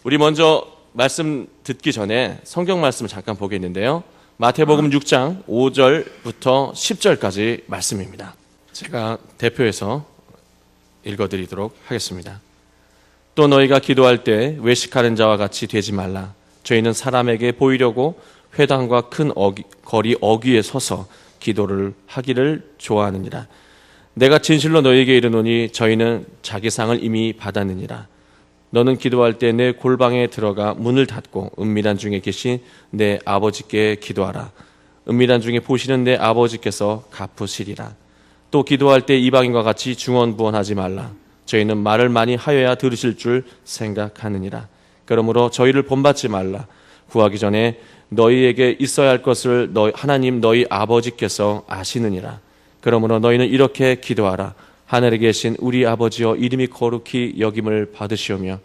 우리 먼저 말씀 듣기 전에 성경 말씀을 잠깐 보겠는데요. 마태복음 6장 5절부터 10절까지 말씀입니다. 제가 대표해서 읽어드리도록 하겠습니다. 또 너희가 기도할 때 외식하는 자와 같이 되지 말라. 저희는 사람에게 보이려고 회당과 큰 거리 어귀에 서서 기도를 하기를 좋아하느니라. 내가 진실로 너희에게 이르노니 저희는 자기 상을 이미 받았느니라. 너는 기도할 때 내 골방에 들어가 문을 닫고 은밀한 중에 계신 내 아버지께 기도하라. 은밀한 중에 보시는 내 아버지께서 갚으시리라. 또 기도할 때 이방인과 같이 중언부언하지 말라. 저희는 말을 많이 하여야 들으실 줄 생각하느니라. 그러므로 저희를 본받지 말라. 구하기 전에 너희에게 있어야 할 것을 하나님 너희 아버지께서 아시느니라. 그러므로 너희는 이렇게 기도하라. 하늘에 계신 우리 아버지여, 이름이 거룩히 여김을 받으시오며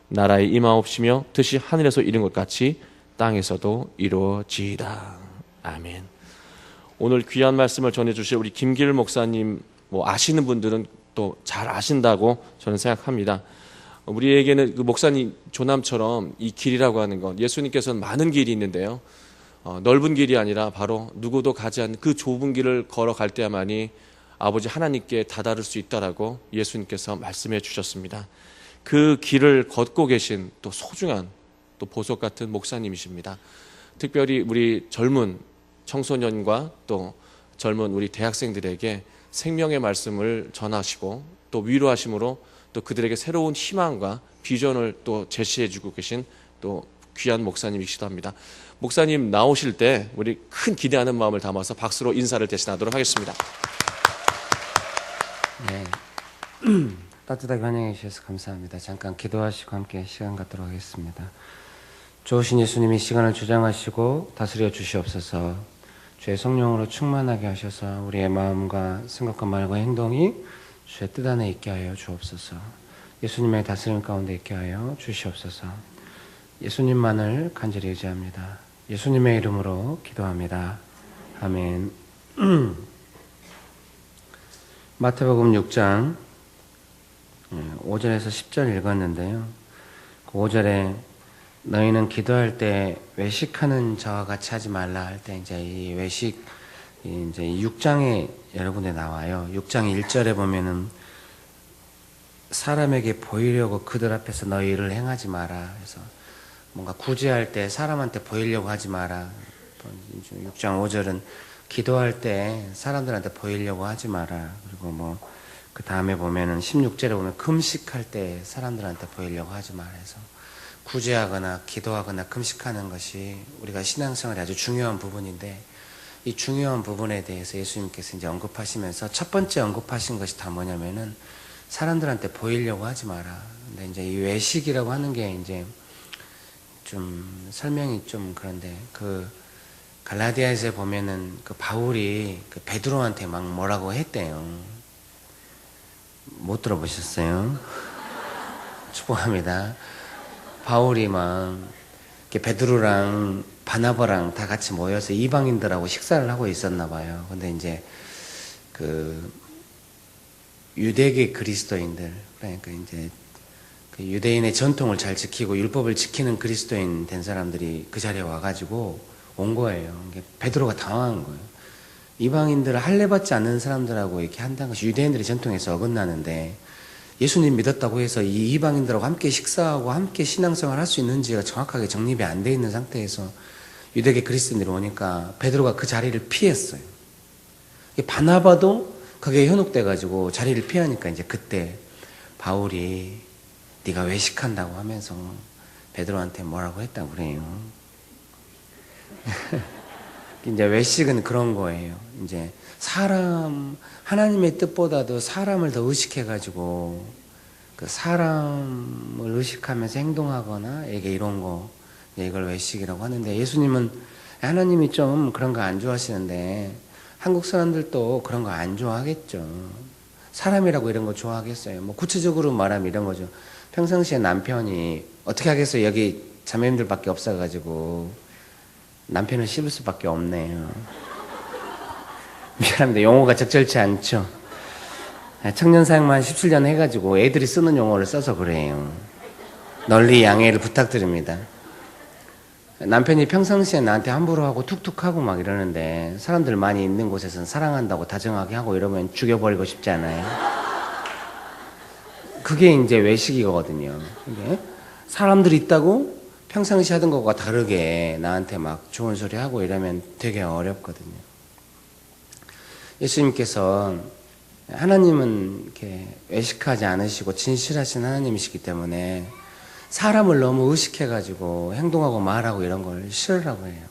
나라의 임하옵시며 뜻이 하늘에서 이룬 것 같이 땅에서도 이루어지이다. 아멘. 오늘 귀한 말씀을 전해주실 우리 김길 목사님, 아시는 분들은 또 잘 아신다고 저는 생각합니다. 우리에게는 그 목사님 조남처럼 이 길이라고 하는 것, 예수님께서는 많은 길이 있는데요, 넓은 길이 아니라 바로 누구도 가지 않는 그 좁은 길을 걸어갈 때야만이 아버지 하나님께 다다를 수 있다라고 예수님께서 말씀해 주셨습니다. 그 길을 걷고 계신 또 소중한 또 보석 같은 목사님이십니다. 특별히 우리 젊은 청소년과 또 젊은 우리 대학생들에게 생명의 말씀을 전하시고 또 위로하심으로 또 그들에게 새로운 희망과 비전을 또 제시해 주고 계신 또 귀한 목사님이시기도 합니다. 목사님 나오실 때 우리 큰 기대하는 마음을 담아서 박수로 인사를 대신하도록 하겠습니다. 네. 따뜻하게 환영해 주셔서 감사합니다. 잠깐 기도하시고 함께 시간 갖도록 하겠습니다. 좋으신 예수님이 시간을 주장하시고 다스려 주시옵소서. 주의 성령으로 충만하게 하셔서 우리의 마음과 생각과 말과 행동이 주의 뜻 안에 있게 하여 주옵소서. 예수님의 다스림 가운데 있게 하여 주시옵소서. 예수님만을 간절히 의지합니다. 예수님의 이름으로 기도합니다. 아멘. 마태복음 6장 5절에서 10절 읽었는데요. 그 5절에 너희는 기도할 때 외식하는 자와 같이 하지 말라 할 때 이제 이 외식 이제 6장에 여러 군데 나와요. 6장 1절에 보면은 사람에게 보이려고 그들 앞에서 너희 일을 행하지 마라. 그래서 뭔가 구제할 때 사람한테 보이려고 하지 마라. 6장 5절은 기도할 때 사람들한테 보이려고 하지 마라. 그리고 그 다음에 보면은 16절에 보면 금식할 때 사람들한테 보이려고 하지 마라 해서 구제하거나 기도하거나 금식하는 것이 우리가 신앙생활에 아주 중요한 부분인데, 이 중요한 부분에 대해서 예수님께서 이제 언급하시면서 첫 번째 언급하신 것이 다 뭐냐면은 사람들한테 보이려고 하지 마라. 근데 이제 이 외식이라고 하는 게 이제 좀 설명이 좀 그런데, 그 갈라디아에서 보면은 그 바울이 그 베드로한테 막 뭐라고 했대요. 못 들어보셨어요? 축복합니다. 바울이 막 베드로랑 바나바랑 다 같이 모여서 이방인들하고 식사를 하고 있었나 봐요. 근데 이제 그 유대계 그리스도인들, 그러니까 이제 그 유대인의 전통을 잘 지키고 율법을 지키는 그리스도인 된 사람들이 그 자리에 와가지고 온 거예요. 베드로가 당황한 거예요. 이방인들을 할례받지 않는 사람들하고 이렇게 한다는 것이 유대인들의 전통에서 어긋나는데, 예수님 믿었다고 해서 이 이방인들하고 함께 식사하고 함께 신앙생활 할 수 있는지가 정확하게 정립이 안 돼 있는 상태에서 유대계 그리스도인들이 오니까 베드로가 그 자리를 피했어요. 바나바도 그게 현혹돼가지고 자리를 피하니까 이제 그때 바울이 네가 외식한다고 하면서 베드로한테 뭐라고 했다고 그래요. 이제 외식은 그런 거예요. 이제 하나님의 뜻보다도 사람을 더 의식해가지고 그 사람을 의식하면서 행동하거나 이런 거, 이걸 외식이라고 하는데, 예수님은 하나님이 좀 그런 거 안 좋아하시는데 한국 사람들도 그런 거 안 좋아하겠죠. 사람이라고 이런 거 좋아하겠어요. 구체적으로 말하면 이런 거죠. 평상시에 남편이 어떻게 하겠어요. 여기 자매님들밖에 없어가지고 남편을 씹을 수밖에 없네요. 미안합니다. 용어가 적절치 않죠. 청년 사역만 17년 해가지고 애들이 쓰는 용어를 써서 그래요. 널리 양해를 부탁드립니다. 남편이 평상시에 나한테 함부로 하고 툭툭 하고 막 이러는데 사람들 많이 있는 곳에서는 사랑한다고 다정하게 하고 이러면 죽여버리고 싶지 않아요? 그게 이제 외식이거든요. 근데 사람들이 있다고 평상시 하던 것과 다르게 나한테 막 좋은 소리 하고 이러면 되게 어렵거든요. 예수님께서 하나님은 이렇게 외식하지 않으시고 진실하신 하나님이시기 때문에 사람을 너무 의식해가지고 행동하고 말하고 이런 걸 싫으라고 해요.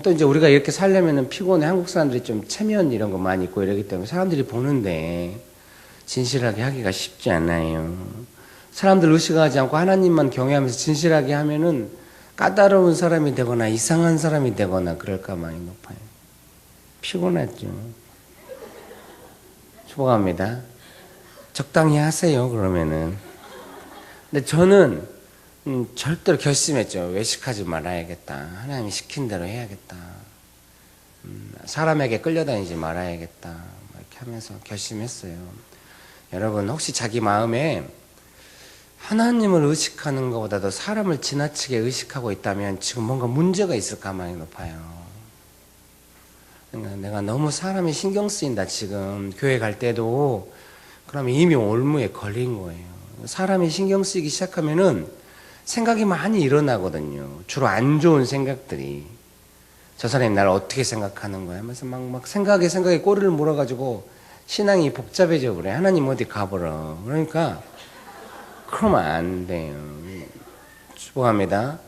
또 이제 우리가 이렇게 살려면은 피곤해. 한국 사람들이 좀 체면 이런 거 많이 있고 이러기 때문에 사람들이 보는데 진실하게 하기가 쉽지 않아요. 사람들 의식하지 않고 하나님만 경외하면서 진실하게 하면은 까다로운 사람이 되거나 이상한 사람이 되거나 그럴 가망이 높아요. 피곤하죠. 축복합니다. 적당히 하세요, 그러면은. 근데 저는 절대로 결심했죠. 외식하지 말아야겠다. 하나님이 시킨 대로 해야겠다. 사람에게 끌려다니지 말아야겠다. 이렇게 하면서 결심했어요. 여러분, 혹시 자기 마음에 하나님을 의식하는 것보다도 사람을 지나치게 의식하고 있다면 지금 뭔가 문제가 있을 가망이 높아요. 그러니까 내가 너무 사람이 신경 쓰인다, 지금. 교회 갈 때도. 그러면 이미 올무에 걸린 거예요. 사람이 신경 쓰이기 시작하면은 생각이 많이 일어나거든요. 주로 안 좋은 생각들이. 저 사람이 나를 어떻게 생각하는 거야? 하면서 막 생각에 꼬리를 물어가지고 신앙이 복잡해져 그래. 하나님 어디 가보라. 그러니까 그러면 안 돼요. 축복합니다.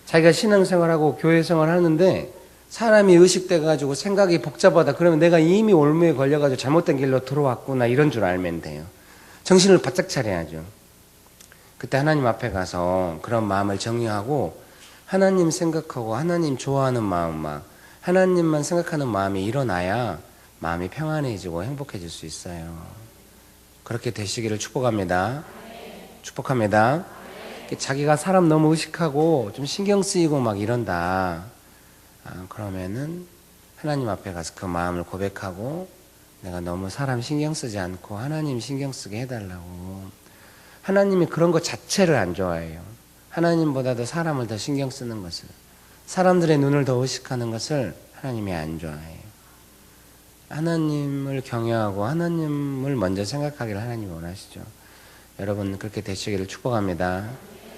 자기가 신앙생활하고 교회생활 하는데 사람이 의식돼가지고 생각이 복잡하다. 그러면 내가 이미 올무에 걸려가지고 잘못된 길로 들어왔구나. 이런 줄 알면 돼요. 정신을 바짝 차려야죠. 그때 하나님 앞에 가서 그런 마음을 정리하고 하나님 생각하고 하나님 좋아하는 마음, 막 하나님만 생각하는 마음이 일어나야 마음이 평안해지고 행복해질 수 있어요. 그렇게 되시기를 축복합니다. 축복합니다. 자기가 사람 너무 의식하고 좀 신경 쓰이고 막 이런다. 그러면은 하나님 앞에 가서 그 마음을 고백하고 내가 너무 사람 신경 쓰지 않고 하나님 신경 쓰게 해달라고. 하나님이 그런 것 자체를 안 좋아해요. 하나님보다도 사람을 더 신경 쓰는 것을, 사람들의 눈을 더 의식하는 것을 하나님이 안 좋아해요. 하나님을 경외하고 하나님을 먼저 생각하기를 하나님이 원하시죠. 여러분 그렇게 되시기를 축복합니다.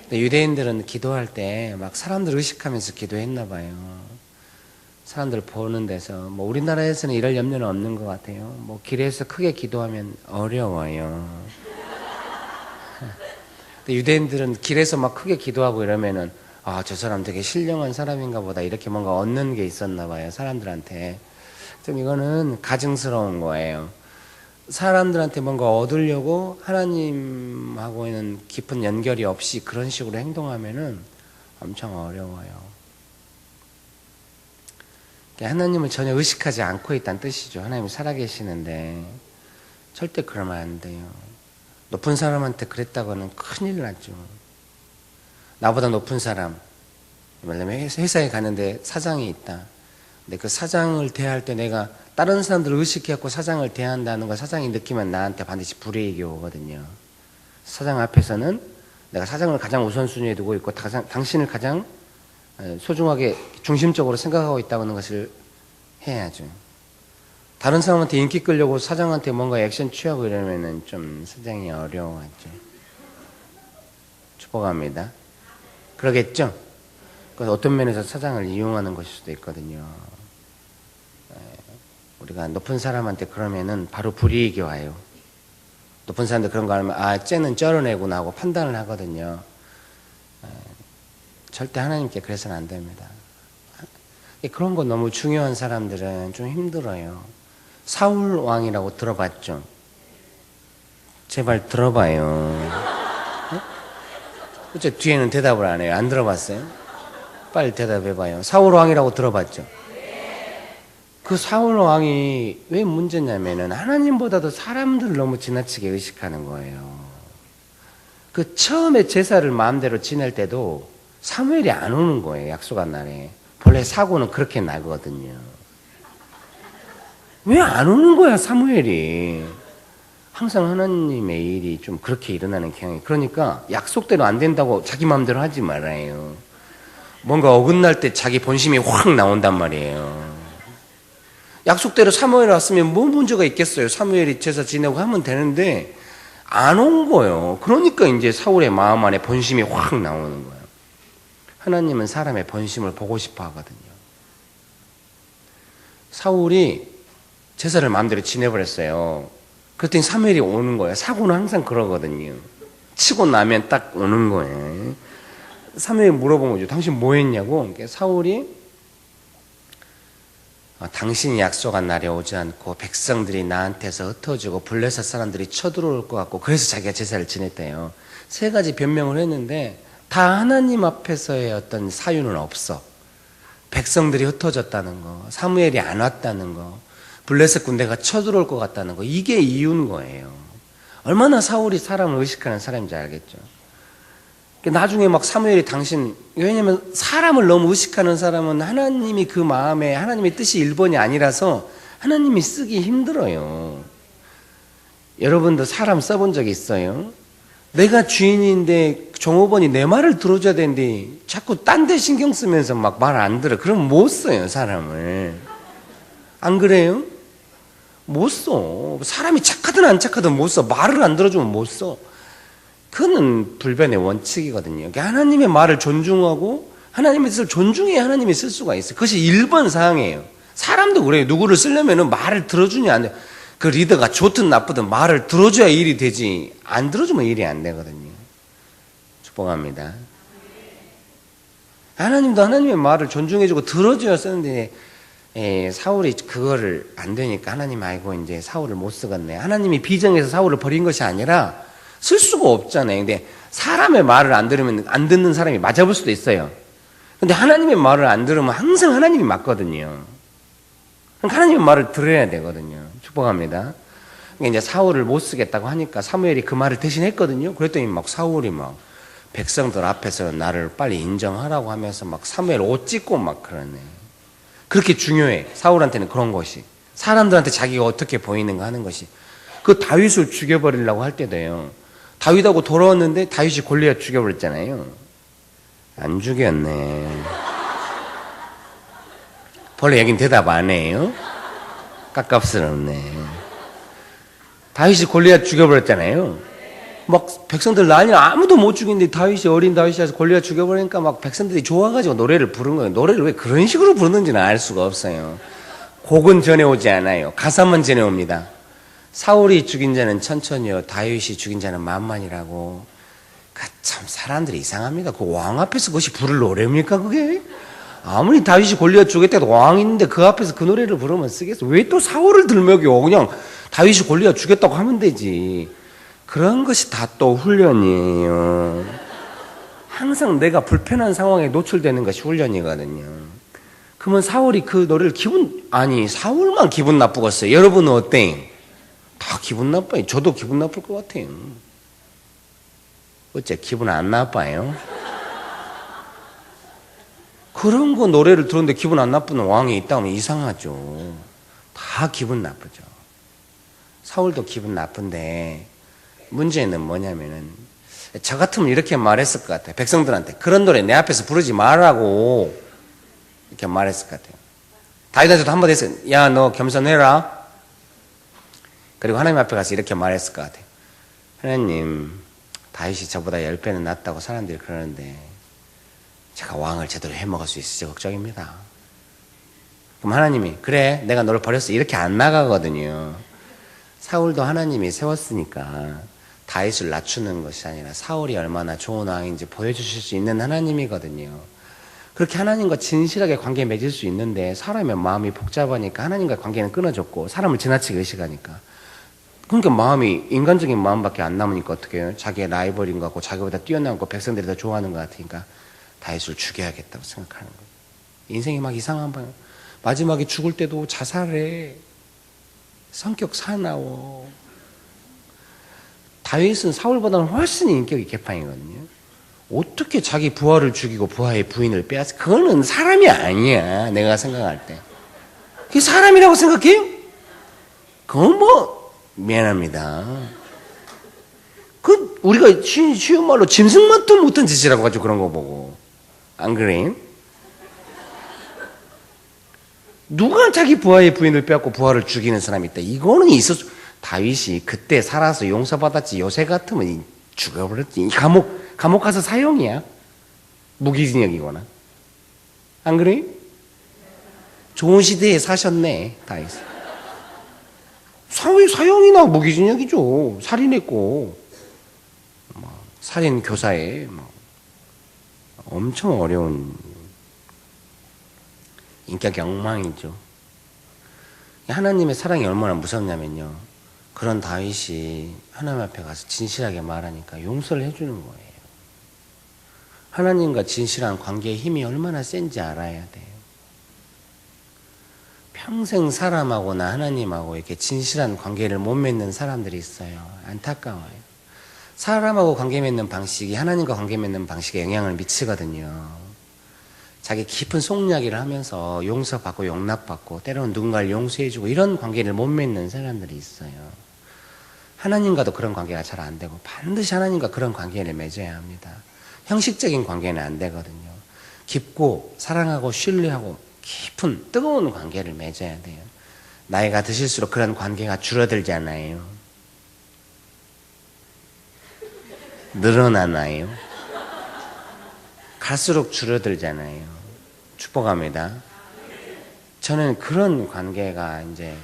근데 유대인들은 기도할 때 막 사람들 의식하면서 기도했나 봐요. 사람들 보는 데서. 뭐 우리나라에서는 이럴 염려는 없는 것 같아요. 뭐 길에서 크게 기도하면 어려워요. 근데 유대인들은 길에서 막 크게 기도하고 이러면은 저 사람 되게 신령한 사람인가 보다, 이렇게 뭔가 얻는 게 있었나 봐요. 사람들한테. 좀 이거는 가증스러운 거예요. 사람들한테 뭔가 얻으려고 하나님하고는 깊은 연결이 없이 그런 식으로 행동하면은 엄청 어려워요. 하나님을 전혀 의식하지 않고 있다는 뜻이죠. 하나님이 살아계시는데 절대 그러면 안 돼요. 높은 사람한테 그랬다고는 큰일 나죠. 나보다 높은 사람, 회사에 가는데 사장이 있다. 근데 그 사장을 대할 때 내가 다른 사람들을 의식해갖고 사장을 대한다는 걸 사장이 느끼면 나한테 반드시 불이익이 오거든요. 사장 앞에서는 내가 사장을 가장 우선순위에 두고 있고 당신을 가장 소중하게 중심적으로 생각하고 있다는 것을 해야죠. 다른 사람한테 인기 끌려고 사장한테 뭔가 액션 취하고 이러면은 좀 사장이 어려워하죠. 축복합니다. 그러겠죠? 그래서 어떤 면에서 사장을 이용하는 것일 수도 있거든요. 우리가 높은 사람한테 그러면은 바로 불이익이 와요. 높은 사람들 그런 거 하면 쟤는 쩔어내구나 하고 판단을 하거든요. 절대 하나님께 그래서는 안 됩니다. 그런 거 너무 중요한 사람들은 좀 힘들어요. 사울 왕이라고 들어봤죠? 제발 들어봐요. 어째 뒤에는 대답을 안 해요? 안 들어봤어요? 빨리 대답해봐요. 사울 왕이라고 들어봤죠? 그 사울 왕이 왜 문제냐면은 하나님보다도 사람들을 너무 지나치게 의식하는 거예요. 그 처음에 제사를 마음대로 지낼 때도 사무엘이 안 오는 거예요. 약속한 날에. 본래 사고는 그렇게 나거든요. 왜 안 오는 거야, 사무엘이? 항상 하나님의 일이 좀 그렇게 일어나는 경향이. 그러니까 약속대로 안 된다고 자기 마음대로 하지 말아요. 뭔가 어긋날 때 자기 본심이 확 나온단 말이에요. 약속대로 사무엘 왔으면 뭐 문제가 있겠어요. 사무엘이 제사 지내고 하면 되는데 안 온 거예요. 그러니까 이제 사울의 마음 안에 본심이 확 나오는 거예요. 하나님은 사람의 본심을 보고 싶어 하거든요. 사울이 제사를 마음대로 지내버렸어요. 그랬더니 사무엘이 오는 거예요. 사고는 항상 그러거든요. 치고 나면 딱 오는 거예요. 사무엘이 물어본 거죠. 당신 뭐 했냐고. 사울이 당신이 약속한 날에 오지 않고 백성들이 나한테서 흩어지고 블레셋 사람들이 쳐들어올 것 같고 그래서 자기가 제사를 지냈대요. 세 가지 변명을 했는데 다 하나님 앞에서의 어떤 사유는 없어. 백성들이 흩어졌다는 거, 사무엘이 안 왔다는 거, 블레셋 군대가 쳐들어올 것 같다는 거, 이게 이유인 거예요. 얼마나 사울이 사람을 의식하는 사람인지 알겠죠. 나중에 막 사무엘이 왜냐면 사람을 너무 의식하는 사람은 하나님이 그 마음에 하나님의 뜻이 1번이 아니라서 하나님이 쓰기 힘들어요. 여러분도 사람 써본 적 있어요? 내가 주인인데 종업원이 내 말을 들어줘야 되는데 자꾸 딴 데 신경 쓰면서 막 말 안 들어. 그럼 못 써요, 사람을. 안 그래요? 못 써. 사람이 착하든 안 착하든 못 써. 말을 안 들어주면 못 써. 그거는 불변의 원칙이거든요. 하나님의 말을 존중하고 하나님의 뜻을 존중해야 하나님이 쓸 수가 있어요. 그것이 1번 사항이에요. 사람도 그래요. 누구를 쓰려면 말을 들어주냐 안 돼. 그 리더가 좋든 나쁘든 말을 들어줘야 일이 되지 안 들어주면 일이 안 되거든요. 축복합니다. 하나님도 하나님의 말을 존중해주고 들어줘야 쓰는데 사울이 그거를 안 되니까 하나님 알고 이제 사울을 못 쓰겠네. 하나님이 비정해서 사울을 버린 것이 아니라 쓸 수가 없잖아요. 근데 사람의 말을 안 들으면 안 듣는 사람이 맞아볼 수도 있어요. 근데 하나님의 말을 안 들으면 항상 하나님이 맞거든요. 그러니까 하나님의 말을 들어야 되거든요. 축복합니다. 그러니까 이제 사울을 못 쓰겠다고 하니까 사무엘이 그 말을 대신했거든요. 그랬더니 막 사울이 막 백성들 앞에서 나를 빨리 인정하라고 하면서 막 사무엘 옷 찢고 막 그러네. 그렇게 중요해. 사울한테는 그런 것이. 사람들한테 자기가 어떻게 보이는가 하는 것이. 그 다윗을 죽여버리려고 할 때도요. 다윗하고 돌아왔는데 다윗이 골리앗 죽여버렸잖아요. 안 죽였네. 원래 여긴 대답 안 해요? 깝깝스럽네. 다윗이 골리앗 죽여버렸잖아요. 막 백성들 난리 아무도 못 죽이는데 다윗이 어린 다윗이 와서 골리앗 죽여버리니까 막 백성들이 좋아가지고 노래를 부른 거예요. 노래를 왜 그런 식으로 부르는지는 알 수가 없어요. 곡은 전해오지 않아요. 가사만 전해옵니다. 사울이 죽인 자는 천천히요 다윗이 죽인 자는 만만이라고. 참 사람들이 이상합니다. 그 왕 앞에서 그것이 부를 노래입니까 그게? 아무리 다윗이 골리앗 죽였다도 왕이 있는데 그 앞에서 그 노래를 부르면 쓰겠어. 왜 또 사울을 들먹여? 그냥 다윗이 골리앗 죽였다고 하면 되지. 그런 것이 다 또 훈련이에요. 항상 내가 불편한 상황에 노출되는 것이 훈련이거든요. 그러면 사울이 그 노래를 사울만 기분 나쁘겠어요. 여러분은 어때요? 다 기분 나빠요. 저도 기분 나쁠 것 같아요. 어째 기분 안 나빠요? 그런 거 노래를 들었는데 기분 안 나쁜 왕이 있다면 이상하죠. 다 기분 나쁘죠. 사울도 기분 나쁜데 문제는 뭐냐면은 저 같으면 이렇게 말했을 것 같아요. 백성들한테 그런 노래 내 앞에서 부르지 말라고 이렇게 말했을 것 같아요. 다윗한테도 한마디 했어요. 야, 너 겸손해라. 그리고 하나님 앞에 가서 이렇게 말했을 것 같아요. 하나님, 다윗이 저보다 10배는 낫다고 사람들이 그러는데 제가 왕을 제대로 해먹을 수 있을지 걱정입니다. 그럼 하나님이 그래 내가 너를 버렸어 이렇게 안 나가거든요. 사울도 하나님이 세웠으니까 다윗을 낮추는 것이 아니라 사울이 얼마나 좋은 왕인지 보여주실 수 있는 하나님이거든요. 그렇게 하나님과 진실하게 관계 맺을 수 있는데 사람의 마음이 복잡하니까 하나님과 관계는 끊어졌고 사람을 지나치게 의식하니까 그러니까 마음이 인간적인 마음밖에 안 남으니까 어떻게 해요? 자기의 라이벌인 것 같고 자기보다 뛰어난 거 백성들이 더 좋아하는 것 같으니까 다윗을 죽여야겠다고 생각하는 거예요. 인생이 막 이상한 거예요. 마지막에 죽을 때도 자살해. 성격 사나워. 다윗은 사울보다는 훨씬 인격이 개판이거든요. 어떻게 자기 부하를 죽이고 부하의 부인을 빼앗어? 그거는 사람이 아니야. 내가 생각할 때. 그게 사람이라고 생각해요? 그건 뭐 미안합니다. 그 우리가 쉬운 말로 짐승만도 못한 짓이라고 가지고 그런 거 보고 안 그래? 누가 자기 부하의 부인을 빼앗고 부하를 죽이는 사람이 있다. 이거는 있었어. 다윗이 그때 살아서 용서받았지. 요새 같으면 죽어버렸지. 감옥 가서 사형이야. 무기징역이거나. 안 그래? 좋은 시대에 사셨네, 다윗. 사형이나 무기징역이죠. 살인했고, 살인 교사에 엄청 어려운 인격 엉망이죠. 하나님의 사랑이 얼마나 무섭냐면요. 그런 다윗이 하나님 앞에 가서 진실하게 말하니까 용서를 해주는 거예요. 하나님과 진실한 관계의 힘이 얼마나 센지 알아야 돼요. 평생 사람하고나 하나님하고 이렇게 진실한 관계를 못 맺는 사람들이 있어요. 안타까워요. 사람하고 관계 맺는 방식이 하나님과 관계 맺는 방식에 영향을 미치거든요. 자기 깊은 속이야기를 하면서 용서받고 용납받고 때로는 누군가를 용서해주고 이런 관계를 못 맺는 사람들이 있어요. 하나님과도 그런 관계가 잘 안 되고 반드시 하나님과 그런 관계를 맺어야 합니다. 형식적인 관계는 안 되거든요. 깊고 사랑하고 신뢰하고 깊은 뜨거운 관계를 맺어야 돼요. 나이가 드실수록 그런 관계가 줄어들잖아요. 늘어나나요? 갈수록 줄어들잖아요. 축복합니다. 저는 그런 관계가 이제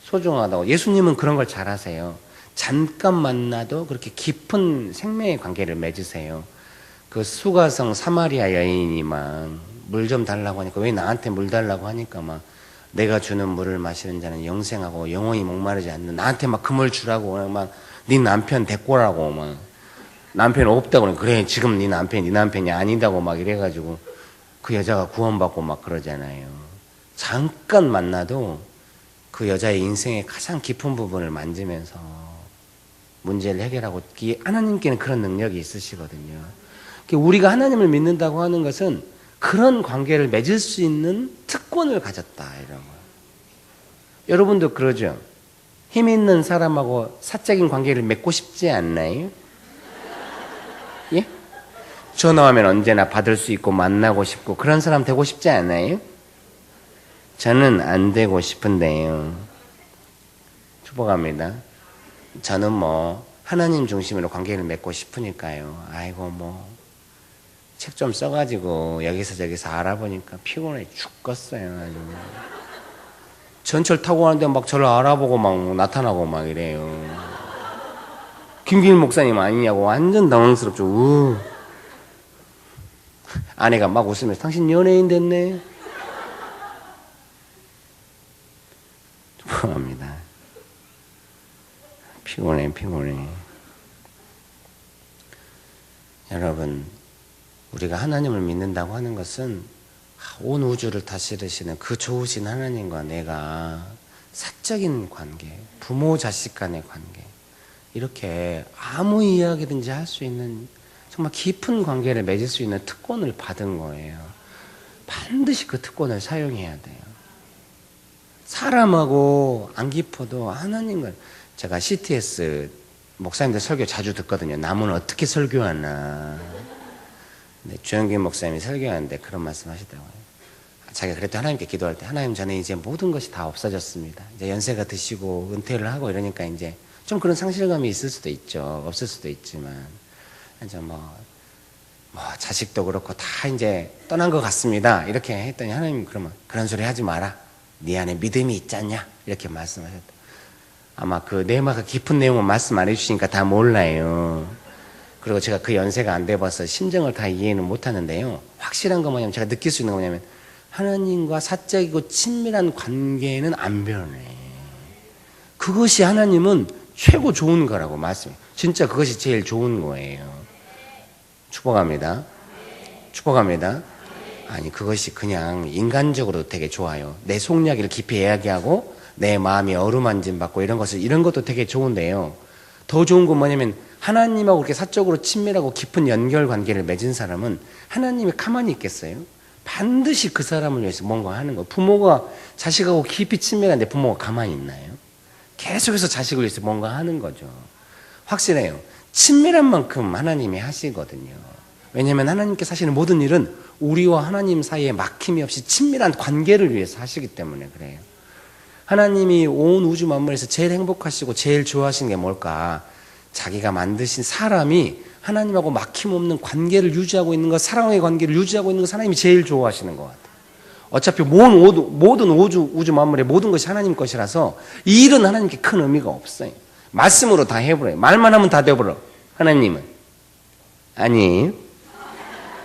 소중하다고. 예수님은 그런 걸 잘하세요. 잠깐 만나도 그렇게 깊은 생명의 관계를 맺으세요. 그 수가성 사마리아 여인이 막 물 좀 달라고 하니까 왜 나한테 물 달라고 하니까 막 내가 주는 물을 마시는 자는 영생하고 영원히 목마르지 않는, 나한테 막 그 물 주라고 막 네 남편 데리고 오라고 막 남편 없다고 그래 지금 네 남편이 아니다고 막 이래가지고 그 여자가 구원받고 막 그러잖아요. 잠깐 만나도 그 여자의 인생의 가장 깊은 부분을 만지면서 문제를 해결하고, 하나님께는 그런 능력이 있으시거든요. 우리가 하나님을 믿는다고 하는 것은 그런 관계를 맺을 수 있는 특권을 가졌다 이런 거예요. 여러분도 그러죠? 힘 있는 사람하고 사적인 관계를 맺고 싶지 않나요? 예? 전화하면 언제나 받을 수 있고 만나고 싶고 그런 사람 되고 싶지 않아요? 저는 안 되고 싶은데요. 축복합니다. 저는 하나님 중심으로 관계를 맺고 싶으니까요. 아이고 책 좀 써가지고 여기서 저기서 알아보니까 피곤해 죽겠어요. 아주. 전철 타고 가는데 막 저를 알아보고 막 나타나고 막 이래요. 김길 목사님 아니냐고 완전 당황스럽죠. 아내가 막 웃으면서 당신 연예인 됐네. 축복합니다. 피곤해. 여러분, 우리가 하나님을 믿는다고 하는 것은 온 우주를 다스리시는 그 좋으신 하나님과 내가 사적인 관계, 부모 자식 간의 관계, 이렇게 아무 이야기든지 할 수 있는 정말 깊은 관계를 맺을 수 있는 특권을 받은 거예요. 반드시 그 특권을 사용해야 돼요. 사람하고 안 깊어도 하나님과. 제가 CTS 목사님들 설교 자주 듣거든요. 남은 어떻게 설교하나. 근데 주영균 목사님이 설교하는데 그런 말씀 하시더라고요. 자기가 그랬더니 하나님께 기도할 때, 하나님 저는 이제 모든 것이 다 없어졌습니다. 이제 연세가 드시고 은퇴를 하고 이러니까 이제 좀 그런 상실감이 있을 수도 있죠. 없을 수도 있지만 이제 자식도 그렇고 다 이제 떠난 것 같습니다. 이렇게 했더니 하나님 그러면 그런 소리 하지 마라. 네 안에 믿음이 있지 않냐? 이렇게 말씀하셨다. 아마 그 내막의 깊은 내용은 말씀 안 해주시니까 다 몰라요. 그리고 제가 그 연세가 안 돼봐서 심정을 다 이해는 못하는데요. 확실한 건 뭐냐면, 제가 느낄 수 있는 건 뭐냐면, 하나님과 사적이고 친밀한 관계는 안 변해. 그것이 하나님은 최고 좋은 거라고 말씀해요. 진짜 그것이 제일 좋은 거예요. 축복합니다. 아니, 그것이 그냥 인간적으로 되게 좋아요. 내 속 이야기를 깊이 이야기하고 내 마음이 어루만짐 받고 이런 것도 되게 좋은데요. 더 좋은 건 뭐냐면, 하나님하고 그렇게 사적으로 친밀하고 깊은 연결 관계를 맺은 사람은 하나님이 가만히 있겠어요? 반드시 그 사람을 위해서 뭔가 하는 거예요. 부모가 자식하고 깊이 친밀한데 부모가 가만히 있나요? 계속해서 자식을 위해서 뭔가 하는 거죠. 확실해요. 친밀한 만큼 하나님이 하시거든요. 왜냐하면 하나님께서 하시는 모든 일은 우리와 하나님 사이에 막힘이 없이 친밀한 관계를 위해서 하시기 때문에 그래요. 하나님이 온 우주 만물에서 제일 행복하시고 제일 좋아하시는 게 뭘까? 자기가 만드신 사람이 하나님하고 막힘없는 관계를 유지하고 있는 것, 사랑의 관계를 유지하고 있는 것, 하나님이 제일 좋아하시는 것 같아요. 어차피 모든 우주 만물의 모든 것이 하나님 것이라서 이 일은 하나님께 큰 의미가 없어요. 말씀으로 다 해버려요. 말만 하면 다 돼버려. 하나님은 아니,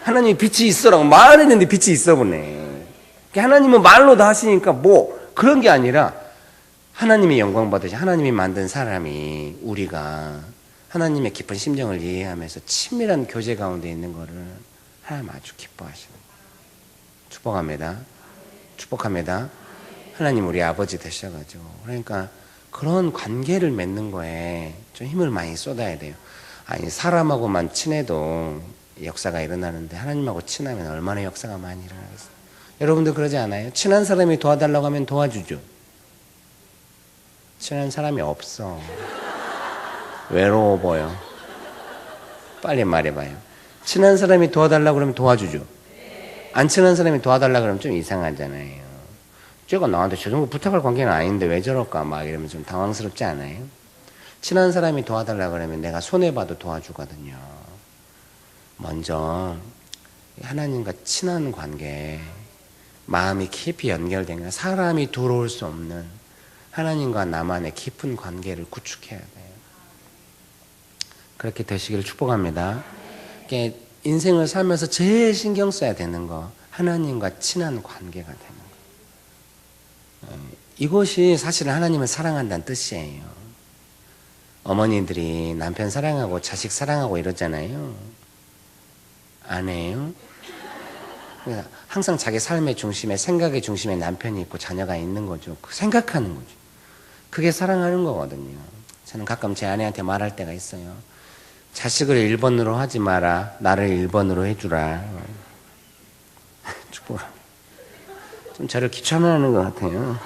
하나님이 빛이 있어라고 말했는데 빛이 있어 보네. 하나님은 말로 다 하시니까 뭐 그런 게 아니라 하나님의 영광 받으시, 하나님이 만든 사람이 우리가 하나님의 깊은 심정을 이해하면서 친밀한 교제 가운데 있는 거를 하나님 아주 기뻐하시는 거예요. 축복합니다. 축복합니다. 하나님 우리 아버지 되셔가지고, 그러니까 그런 관계를 맺는 거에 좀 힘을 많이 쏟아야 돼요. 아니, 사람하고만 친해도 역사가 일어나는데 하나님하고 친하면 얼마나 역사가 많이 일어나겠어요. 여러분들 그러지 않아요? 친한 사람이 도와달라고 하면 도와주죠. 친한 사람이 없어. 외로워 보여. 빨리 말해봐요. 친한 사람이 도와달라고 그러면 도와주죠. 안 친한 사람이 도와달라고 그러면 좀 이상하잖아요. 쟤가 나한테 저 정도 부탁할 관계는 아닌데 왜 저럴까 막 이러면 좀 당황스럽지 않아요? 친한 사람이 도와달라고 그러면 내가 손해봐도 도와주거든요. 먼저 하나님과 친한 관계, 마음이 깊이 연결된 거, 사람이 들어올 수 없는 하나님과 나만의 깊은 관계를 구축해야 돼요. 그렇게 되시기를 축복합니다. 인생을 살면서 제일 신경 써야 되는 거, 하나님과 친한 관계가 되는 거. 이것이 사실은 하나님을 사랑한다는 뜻이에요. 어머니들이 남편 사랑하고 자식 사랑하고 이러잖아요. 안 해요? 항상 자기 삶의 중심에, 생각의 중심에 남편이 있고 자녀가 있는 거죠. 생각하는 거죠. 그게 사랑하는 거거든요. 저는 가끔 제 아내한테 말할 때가 있어요. 자식을 1번으로 하지 마라. 나를 1번으로 해주라. 좀 저를 귀찮아하는 것 같아요.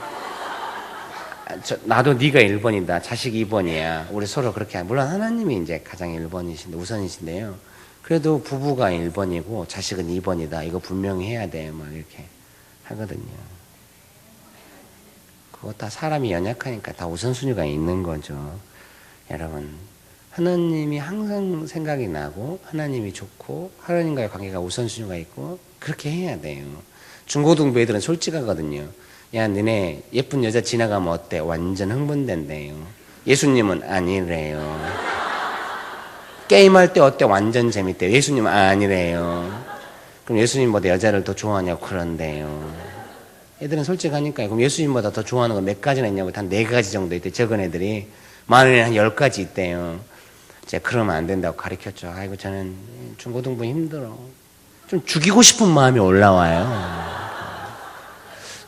나도 네가 1번이다. 자식 2번이야. 우리 서로 그렇게, 물론 하나님이 이제 가장 1번이신데, 우선이신데요. 그래도 부부가 1번이고 자식은 2번이다. 이거 분명히 해야 돼. 막 이렇게 하거든요. 그거 다 사람이 연약하니까 다 우선순위가 있는 거죠. 여러분, 하나님이 항상 생각이 나고 하나님이 좋고 하나님과의 관계가 우선순위가 있고 그렇게 해야 돼요. 중고등부 애들은 솔직하거든요. 야, 너네 예쁜 여자 지나가면 어때? 완전 흥분된대요. 예수님은 아니래요. 게임할 때 어때? 완전 재밌대요. 예수님은 아니래요. 그럼 예수님보다 여자를 더 좋아하냐고 그런대요. 애들은 솔직하니까요. 그럼 예수님보다 더 좋아하는 거 몇 가지나 있냐고. 한 4가지 정도 있대. 적은 애들이. 많은 애는 한 10가지 있대요. 제가 그러면 안 된다고 가르쳤죠. 아이고, 저는 중고등부 힘들어. 좀 죽이고 싶은 마음이 올라와요.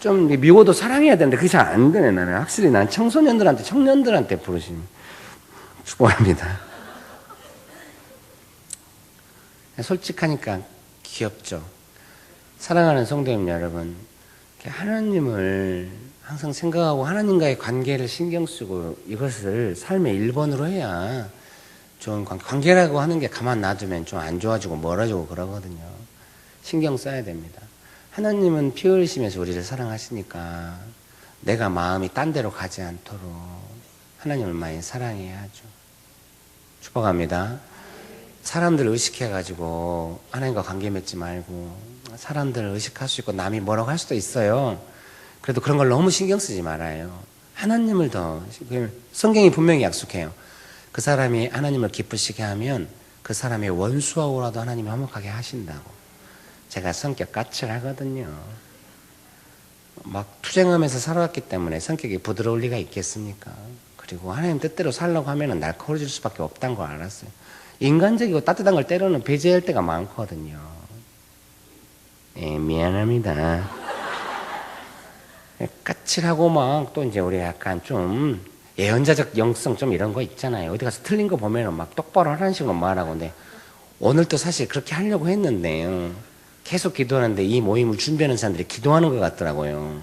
좀 미워도 사랑해야 되는데 그게 잘 안 되네. 나는 확실히 난 청년들한테 부르시면 축복합니다. 솔직하니까 귀엽죠. 사랑하는 성도님 여러분, 하나님을 항상 생각하고 하나님과의 관계를 신경 쓰고 이것을 삶의 1번으로 해야 좋은 관계라고 하는 게 가만 놔두면 좀 안 좋아지고 멀어지고 그러거든요. 신경 써야 됩니다. 하나님은 피 흘리시면서 우리를 사랑하시니까 내가 마음이 딴 데로 가지 않도록 하나님을 많이 사랑해야 하죠. 축복합니다. 사람들을 의식해가지고 하나님과 관계 맺지 말고, 사람들을 의식할 수 있고 남이 뭐라고 할 수도 있어요. 그래도 그런 걸 너무 신경 쓰지 말아요. 하나님을 더, 성경이 분명히 약속해요. 그 사람이 하나님을 기쁘시게 하면 그 사람의 원수하고라도 하나님이 화목하게 하신다고. 제가 성격 까칠하거든요. 막 투쟁하면서 살아왔기 때문에 성격이 부드러울 리가 있겠습니까? 그리고 하나님 뜻대로 살려고 하면 날카로워질 수밖에 없다는 걸 알았어요. 인간적이고 따뜻한 걸 때로는 배제할 때가 많거든요. 미안합니다. 까칠하고 막 또 이제 우리 약간 좀 예언자적 영성 좀 이런 거 있잖아요. 어디 가서 틀린 거 보면은 막 똑바로 하라는 식으로 말하고. 근데 오늘도 사실 그렇게 하려고 했는데요. 계속 기도하는데 이 모임을 준비하는 사람들이 기도하는 것 같더라고요.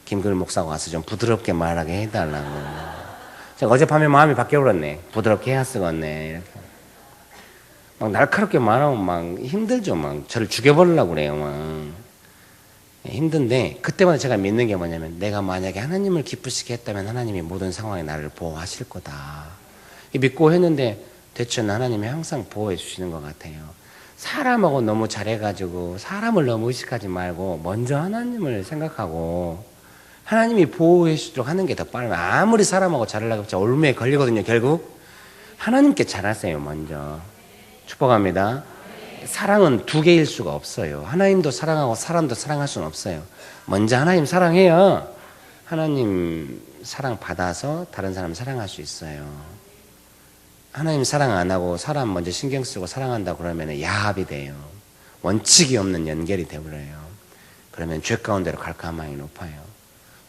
김근일 목사가 와서 좀 부드럽게 말하게 해달라고. 제가 어젯밤에 마음이 바뀌어버렸네. 부드럽게 해야 쓰겠네. 이렇게. 막 날카롭게 말하면 막 힘들죠. 막 저를 죽여버리려고 그래요. 막 힘든데 그때마다 제가 믿는 게 뭐냐면 내가 만약에 하나님을 기쁘시게 했다면 하나님이 모든 상황에 나를 보호하실 거다. 믿고 했는데 대체는 하나님이 항상 보호해 주시는 것 같아요. 사람하고 너무 잘해가지고 사람을 너무 의식하지 말고 먼저 하나님을 생각하고 하나님이 보호해 주도록 하는 게 더 빠르면 아무리 사람하고 잘하려고 해도 올무에 걸리거든요. 결국 하나님께 잘하세요. 먼저 축복합니다. 사랑은 두 개일 수가 없어요. 하나님도 사랑하고 사람도 사랑할 수는 없어요. 먼저 하나님 사랑해야 하나님 사랑 받아서 다른 사람 사랑할 수 있어요. 하나님 사랑 안 하고 사람 먼저 신경 쓰고 사랑한다 그러면 야합이 돼요. 원칙이 없는 연결이 되버려요. 그러면 죄 가운데로 갈 가망이 높아요.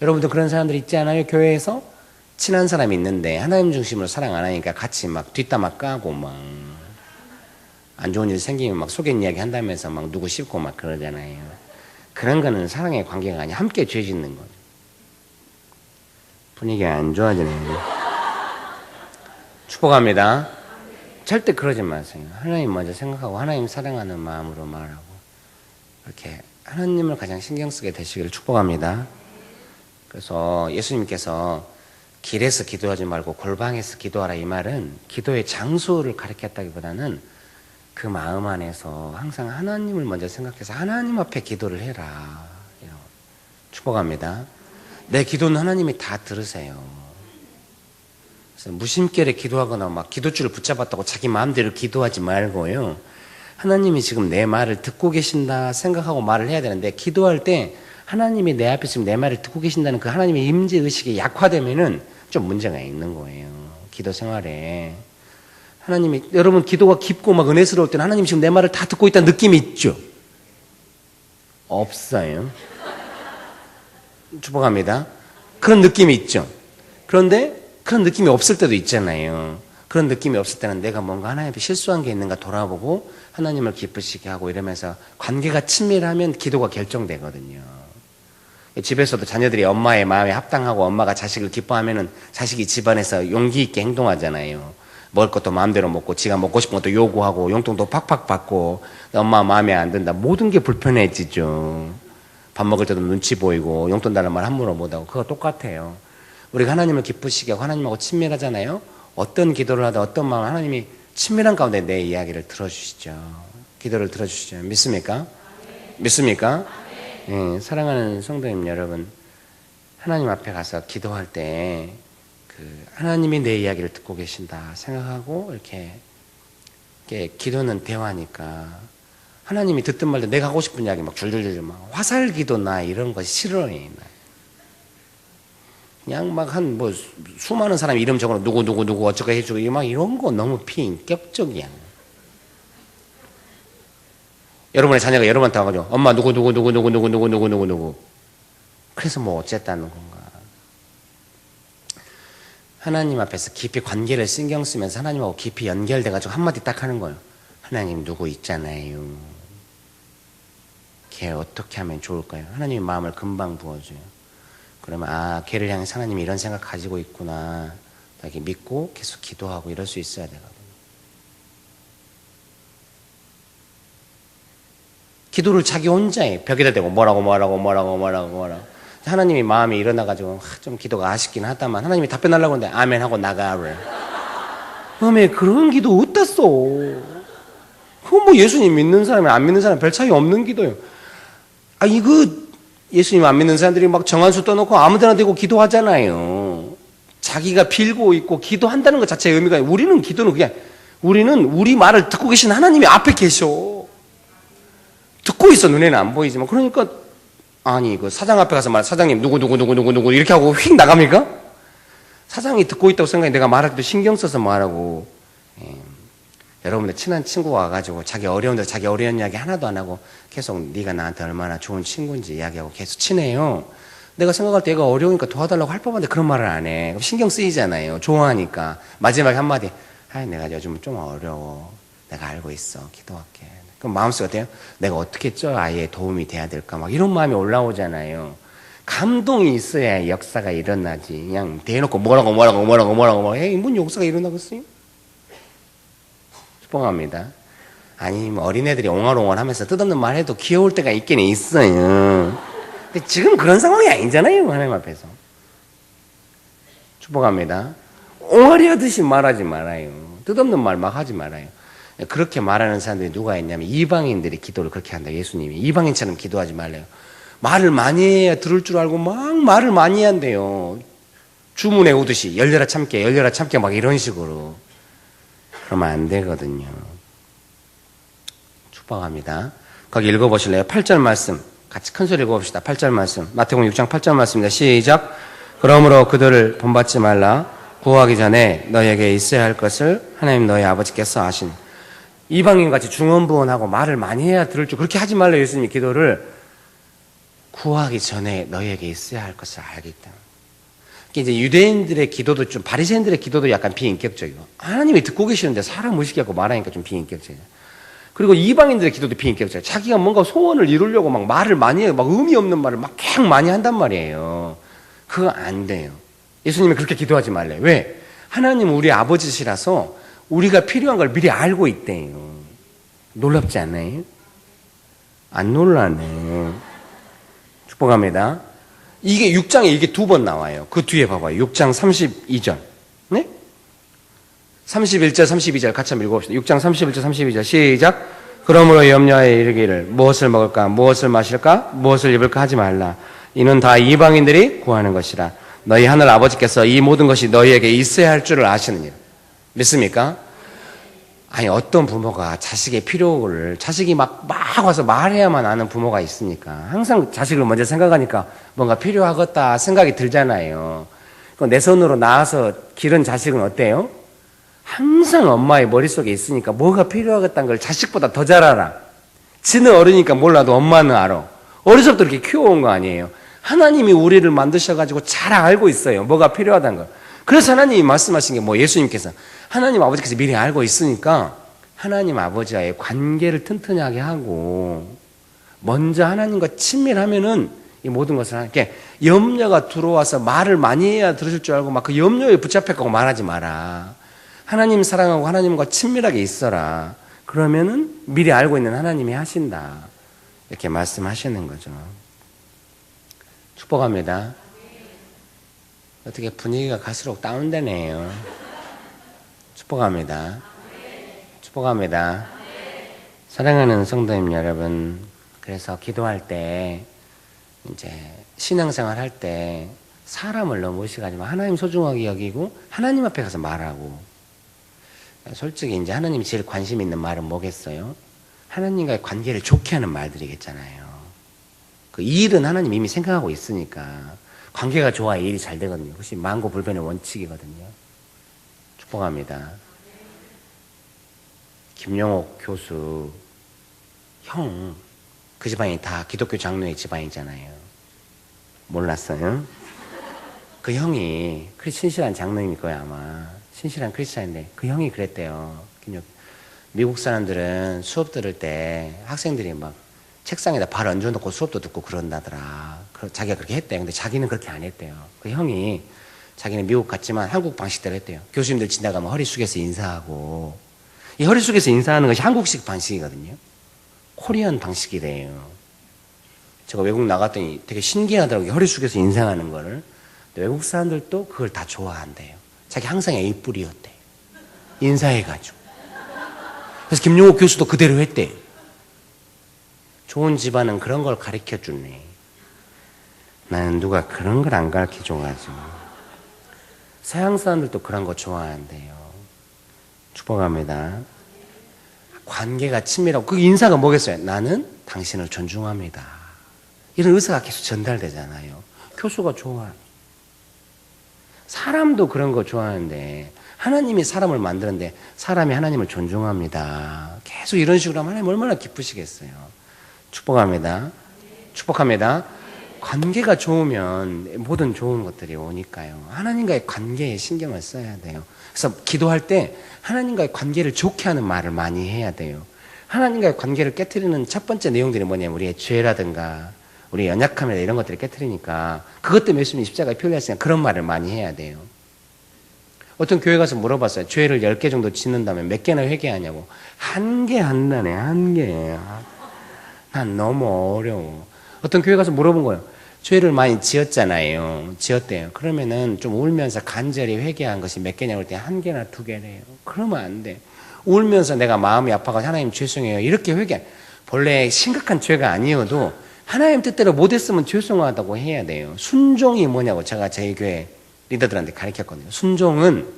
여러분도 그런 사람들 있지 않아요? 교회에서 친한 사람이 있는데 하나님 중심으로 사랑 안 하니까 같이 막 뒷담화 까고 막 안 좋은 일 생기면 막 속인 이야기 한다면서 막 누구 씹고 막 그러잖아요. 그런 거는 사랑의 관계가 아니라 함께 죄 짓는 거죠. 분위기가 안 좋아지네요. 축복합니다. 절대 그러지 마세요. 하나님 먼저 생각하고 하나님 사랑하는 마음으로 말하고 이렇게 하나님을 가장 신경 쓰게 되시기를 축복합니다. 그래서 예수님께서 길에서 기도하지 말고 골방에서 기도하라 이 말은 기도의 장소를 가리켰다기보다는 그 마음 안에서 항상 하나님을 먼저 생각해서 하나님 앞에 기도를 해라. 축복합니다. 내 기도는 하나님이 다 들으세요. 그래서 무심결에 기도하거나 막 기도줄을 붙잡았다고 자기 마음대로 기도하지 말고요. 하나님이 지금 내 말을 듣고 계신다 생각하고 말을 해야 되는데 기도할 때 하나님이 내 앞에 지금 내 말을 듣고 계신다는 그 하나님의 임재의식이 약화되면은 좀 문제가 있는 거예요. 기도 생활에. 하나님이, 여러분 기도가 깊고 막 은혜스러울 때는 하나님 지금 내 말을 다 듣고 있다는 느낌이 있죠? 없어요. 축복합니다. 그런 느낌이 있죠. 그런데 그런 느낌이 없을 때도 있잖아요. 그런 느낌이 없을 때는 내가 뭔가 하나님 앞에 실수한 게 있는가 돌아보고 하나님을 기쁘시게 하고 이러면서 관계가 친밀하면 기도가 결정되거든요. 집에서도 자녀들이 엄마의 마음에 합당하고 엄마가 자식을 기뻐하면은 자식이 집안에서 용기 있게 행동하잖아요. 먹을 것도 마음대로 먹고 지가 먹고 싶은 것도 요구하고 용돈도 팍팍 받고 엄마 마음에 안 든다. 모든 게 불편해지죠. 밥 먹을 때도 눈치 보이고 용돈 달라는 말 함부로 못하고 그거 똑같아요. 우리가 하나님을 기쁘시게 하고 하나님하고 친밀하잖아요. 어떤 기도를 하든 어떤 마음을 하나님이 친밀한 가운데 내 이야기를 들어주시죠. 기도를 들어주시죠. 믿습니까? 믿습니까? 네, 사랑하는 성도님 여러분, 하나님 앞에 가서 기도할 때 하나님이 내 이야기를 듣고 계신다 생각하고 이렇게 기도는 대화니까 하나님이 듣든 말든 내가 하고 싶은 이야기 막 줄줄줄 막 화살 기도나 이런 거 싫어해. 그냥 막 한 뭐 수많은 사람 이름 적어놓고 누구 어쩌고 해주고 막 이런 거 너무 비인격적이야. 여러분의 자녀가 여러분한테 와가지고 엄마 누구 그래서 뭐 어쨌다는 건가. 하나님 앞에서 깊이 관계를 신경 쓰면서 하나님하고 깊이 연결돼가지고 한마디 딱 하는 거예요. 하나님 누구 있잖아요. 걔 어떻게 하면 좋을까요? 하나님의 마음을 금방 부어줘요. 그러면 아 걔를 향해 하나님이 이런 생각 가지고 있구나. 이렇게 믿고 계속 기도하고 이럴 수 있어야 되거든요. 기도를 자기 혼자 해. 벽에다 대고 뭐라고 하나님이 마음이 일어나가지고 좀 기도가 아쉽긴 하다만 하나님이 답변하려고 하는데 아멘 하고 나가래. 그러면 그런 기도 어디다 써? 그건 뭐 예수님 믿는 사람이 안 믿는 사람 별 차이 없는 기도예요. 아 이거 예수님 안 믿는 사람들이 막 정한수 떠놓고 아무데나 대고 기도하잖아요. 자기가 빌고 있고 기도한다는 것 자체의 의미가 아니라 우리는 기도는 그냥 우리는 우리 말을 듣고 계신 하나님이 앞에 계셔. 듣고 있어. 눈에는 안 보이지만. 그러니까 아니 그 사장 앞에 가서 사장님 누구 이렇게 하고 휙 나갑니까? 사장이 듣고 있다고 생각해. 내가 말할 때도 신경 써서 말하고. 여러분들 친한 친구가 와가지고 자기 어려운데 자기 어려운 이야기 하나도 안 하고 계속 네가 나한테 얼마나 좋은 친구인지 이야기하고 계속 친해요. 내가 생각할 때 얘가 어려우니까 도와달라고 할 법한데 그런 말을 안 해. 그럼 신경 쓰이잖아요. 좋아하니까. 마지막에 한마디 내가 요즘 좀 어려워. 내가 알고 있어. 기도할게. 그럼 마음속에 어때요? 내가 어떻게 저 아이의 도움이 돼야 될까? 막 이런 마음이 올라오잖아요. 감동이 있어야 역사가 일어나지. 그냥 대놓고 뭐라고 에이, 뭔 역사가 일어나겠어요? 축복합니다. 아니, 뭐 어린애들이 옹알옹알 하면서 뜻없는 말 해도 귀여울 때가 있긴 있어요. 근데 지금 그런 상황이 아니잖아요, 하나님 앞에서. 축복합니다. 옹알이 하듯이 말하지 말아요. 뜻없는 말 막 하지 말아요. 그렇게 말하는 사람들이 누가 있냐면 이방인들이 기도를 그렇게 한다. 예수님이 이방인처럼 기도하지 말래요. 말을 많이 해야 들을 줄 알고 막 말을 많이 한대요. 주문에 오듯이 열려라 참게 열려라 참게 막 이런 식으로. 그러면 안 되거든요. 축복합니다. 거기 읽어보실래요? 8절 말씀 같이 큰 소리 읽어봅시다. 8절 말씀 마태복음 6장 8절 말씀입니다. 시작. 그러므로 그들을 본받지 말라. 구하기 전에 너에게 있어야 할 것을 하나님 너희 아버지께서 아신. 이방인같이 중언부언하고 말을 많이 해야 들을 줄 그렇게 하지 말라. 예수님이 기도를 구하기 전에 너희에게 있어야 할 것을 알기 때문에. 이제 유대인들의 기도도 좀 바리새인들의 기도도 약간 비인격적이고 하나님이 듣고 계시는데 사람 무시하고 말하니까 좀 비인격적이에요. 그리고 이방인들의 기도도 비인격적이에요. 자기가 뭔가 소원을 이루려고 막 말을 많이 해요. 막 의미 없는 말을 막 계속 많이 한단 말이에요. 그거 안 돼요. 예수님이 그렇게 기도하지 말래요. 왜? 하나님은 우리 아버지시라서 우리가 필요한 걸 미리 알고 있대요. 놀랍지 않나요? 안 놀라네. 축복합니다. 이게 6장에 이게 두 번 나와요. 그 뒤에 봐봐요. 6장 32절. 네? 31절, 32절 같이 한번 읽어봅시다. 6장 31절, 32절 시작. 그러므로 염려하여 이르기를 무엇을 먹을까, 무엇을 마실까, 무엇을 입을까 하지 말라. 이는 다 이방인들이 구하는 것이라. 너희 하늘 아버지께서 이 모든 것이 너희에게 있어야 할 줄을 아시느니라. 믿습니까? 아니 어떤 부모가 자식의 필요를 자식이 막 와서 말해야만 아는 부모가 있으니까 항상 자식을 먼저 생각하니까 뭔가 필요하겠다 생각이 들잖아요. 내 손으로 낳아서 기른 자식은 어때요? 항상 엄마의 머릿속에 있으니까 뭐가 필요하겠다는 걸 자식보다 더 잘 알아. 지는 어리니까 몰라도 엄마는 알아. 어려서 부터 이렇게 키워온 거 아니에요. 하나님이 우리를 만드셔가지고 잘 알고 있어요. 뭐가 필요하다는 걸. 그래서 하나님이 말씀하신 게 뭐 예수님께서 하나님 아버지께서 미리 알고 있으니까 하나님 아버지와의 관계를 튼튼하게 하고 먼저 하나님과 친밀하면은 이 모든 것을 이렇게 염려가 들어와서 말을 많이 해야 들으실 줄 알고 막 그 염려에 붙잡혀가고 말하지 마라. 하나님 사랑하고 하나님과 친밀하게 있어라. 그러면은 미리 알고 있는 하나님이 하신다. 이렇게 말씀하시는 거죠. 축복합니다. 어떻게 분위기가 갈수록 다운되네요. 축복합니다. 축복합니다. 사랑하는 성도님 여러분, 그래서 기도할 때 이제 신앙생활 할 때 사람을 너무 의식하지 마. 하나님 소중하게 여기고 하나님 앞에 가서 말하고. 솔직히 이제 하나님이 제일 관심 있는 말은 뭐겠어요? 하나님과의 관계를 좋게 하는 말들이겠잖아요. 그 일은 하나님 이미 생각하고 있으니까 관계가 좋아야 일이 잘 되거든요. 그것이 만고불변의 원칙이거든요. 축복합니다. 김영옥 교수 형, 그 집안이 다 기독교 장로의 집안이잖아요. 몰랐어요? 그 형이 신실한 장로님일 거야 아마. 신실한 크리스찬인데 그 형이 그랬대요. 미국 사람들은 수업 들을 때 학생들이 막 책상에다 발 얹어놓고 수업도 듣고 그런다더라. 자기가 그렇게 했대요. 근데 자기는 그렇게 안 했대요. 그 형이 자기는 미국 갔지만 한국 방식대로 했대요. 교수님들 지나가면 허리 숙여서 인사하고. 이 허리 숙여서 인사하는 것이 한국식 방식이거든요. 코리안 방식이래요. 제가 외국 나갔더니 되게 신기하더라고요. 허리 숙여서 인사하는 거를. 외국 사람들도 그걸 다 좋아한대요. 자기 항상 A뿔이었대. 인사해가지고. 그래서 김용옥 교수도 그대로 했대요. 좋은 집안은 그런 걸 가르쳐주네. 나는 누가 그런 걸 안 가르쳐줘가지고. 서양 사람들도 그런 거 좋아한대요. 축복합니다. 관계가 친밀하고 그 인사가 뭐겠어요? 나는 당신을 존중합니다. 이런 의사가 계속 전달되잖아요. 교수가 좋아. 사람도 그런 거 좋아하는데 하나님이 사람을 만드는데 사람이 하나님을 존중합니다. 계속 이런 식으로 하면 하나님 얼마나 기쁘시겠어요. 축복합니다. 축복합니다. 관계가 좋으면 모든 좋은 것들이 오니까요. 하나님과의 관계에 신경을 써야 돼요. 그래서 기도할 때 하나님과의 관계를 좋게 하는 말을 많이 해야 돼요. 하나님과의 관계를 깨트리는 첫 번째 내용들이 뭐냐면 우리의 죄라든가 우리 연약함이나 이런 것들을 깨트리니까 그것 때문에 예수님이 십자가에 피 흘렸으니까 그런 말을 많이 해야 돼요. 어떤 교회 가서 물어봤어요. 죄를 10개 정도 짓는다면 몇 개나 회개하냐고. 1개 한다네, 1개. 난 너무 어려워. 어떤 교회 가서 물어본 거예요. 죄를 많이 지었잖아요. 지었대요. 그러면은 좀 울면서 간절히 회개한 것이 몇 개냐고 할 때 1개나 2개래요. 그러면 안 돼. 울면서 내가 마음이 아파가지고 하나님 죄송해요. 이렇게 회개. 본래 심각한 죄가 아니어도 하나님 뜻대로 못했으면 죄송하다고 해야 돼요. 순종이 뭐냐고 제가 저희 교회 리더들한테 가르쳤거든요. 순종은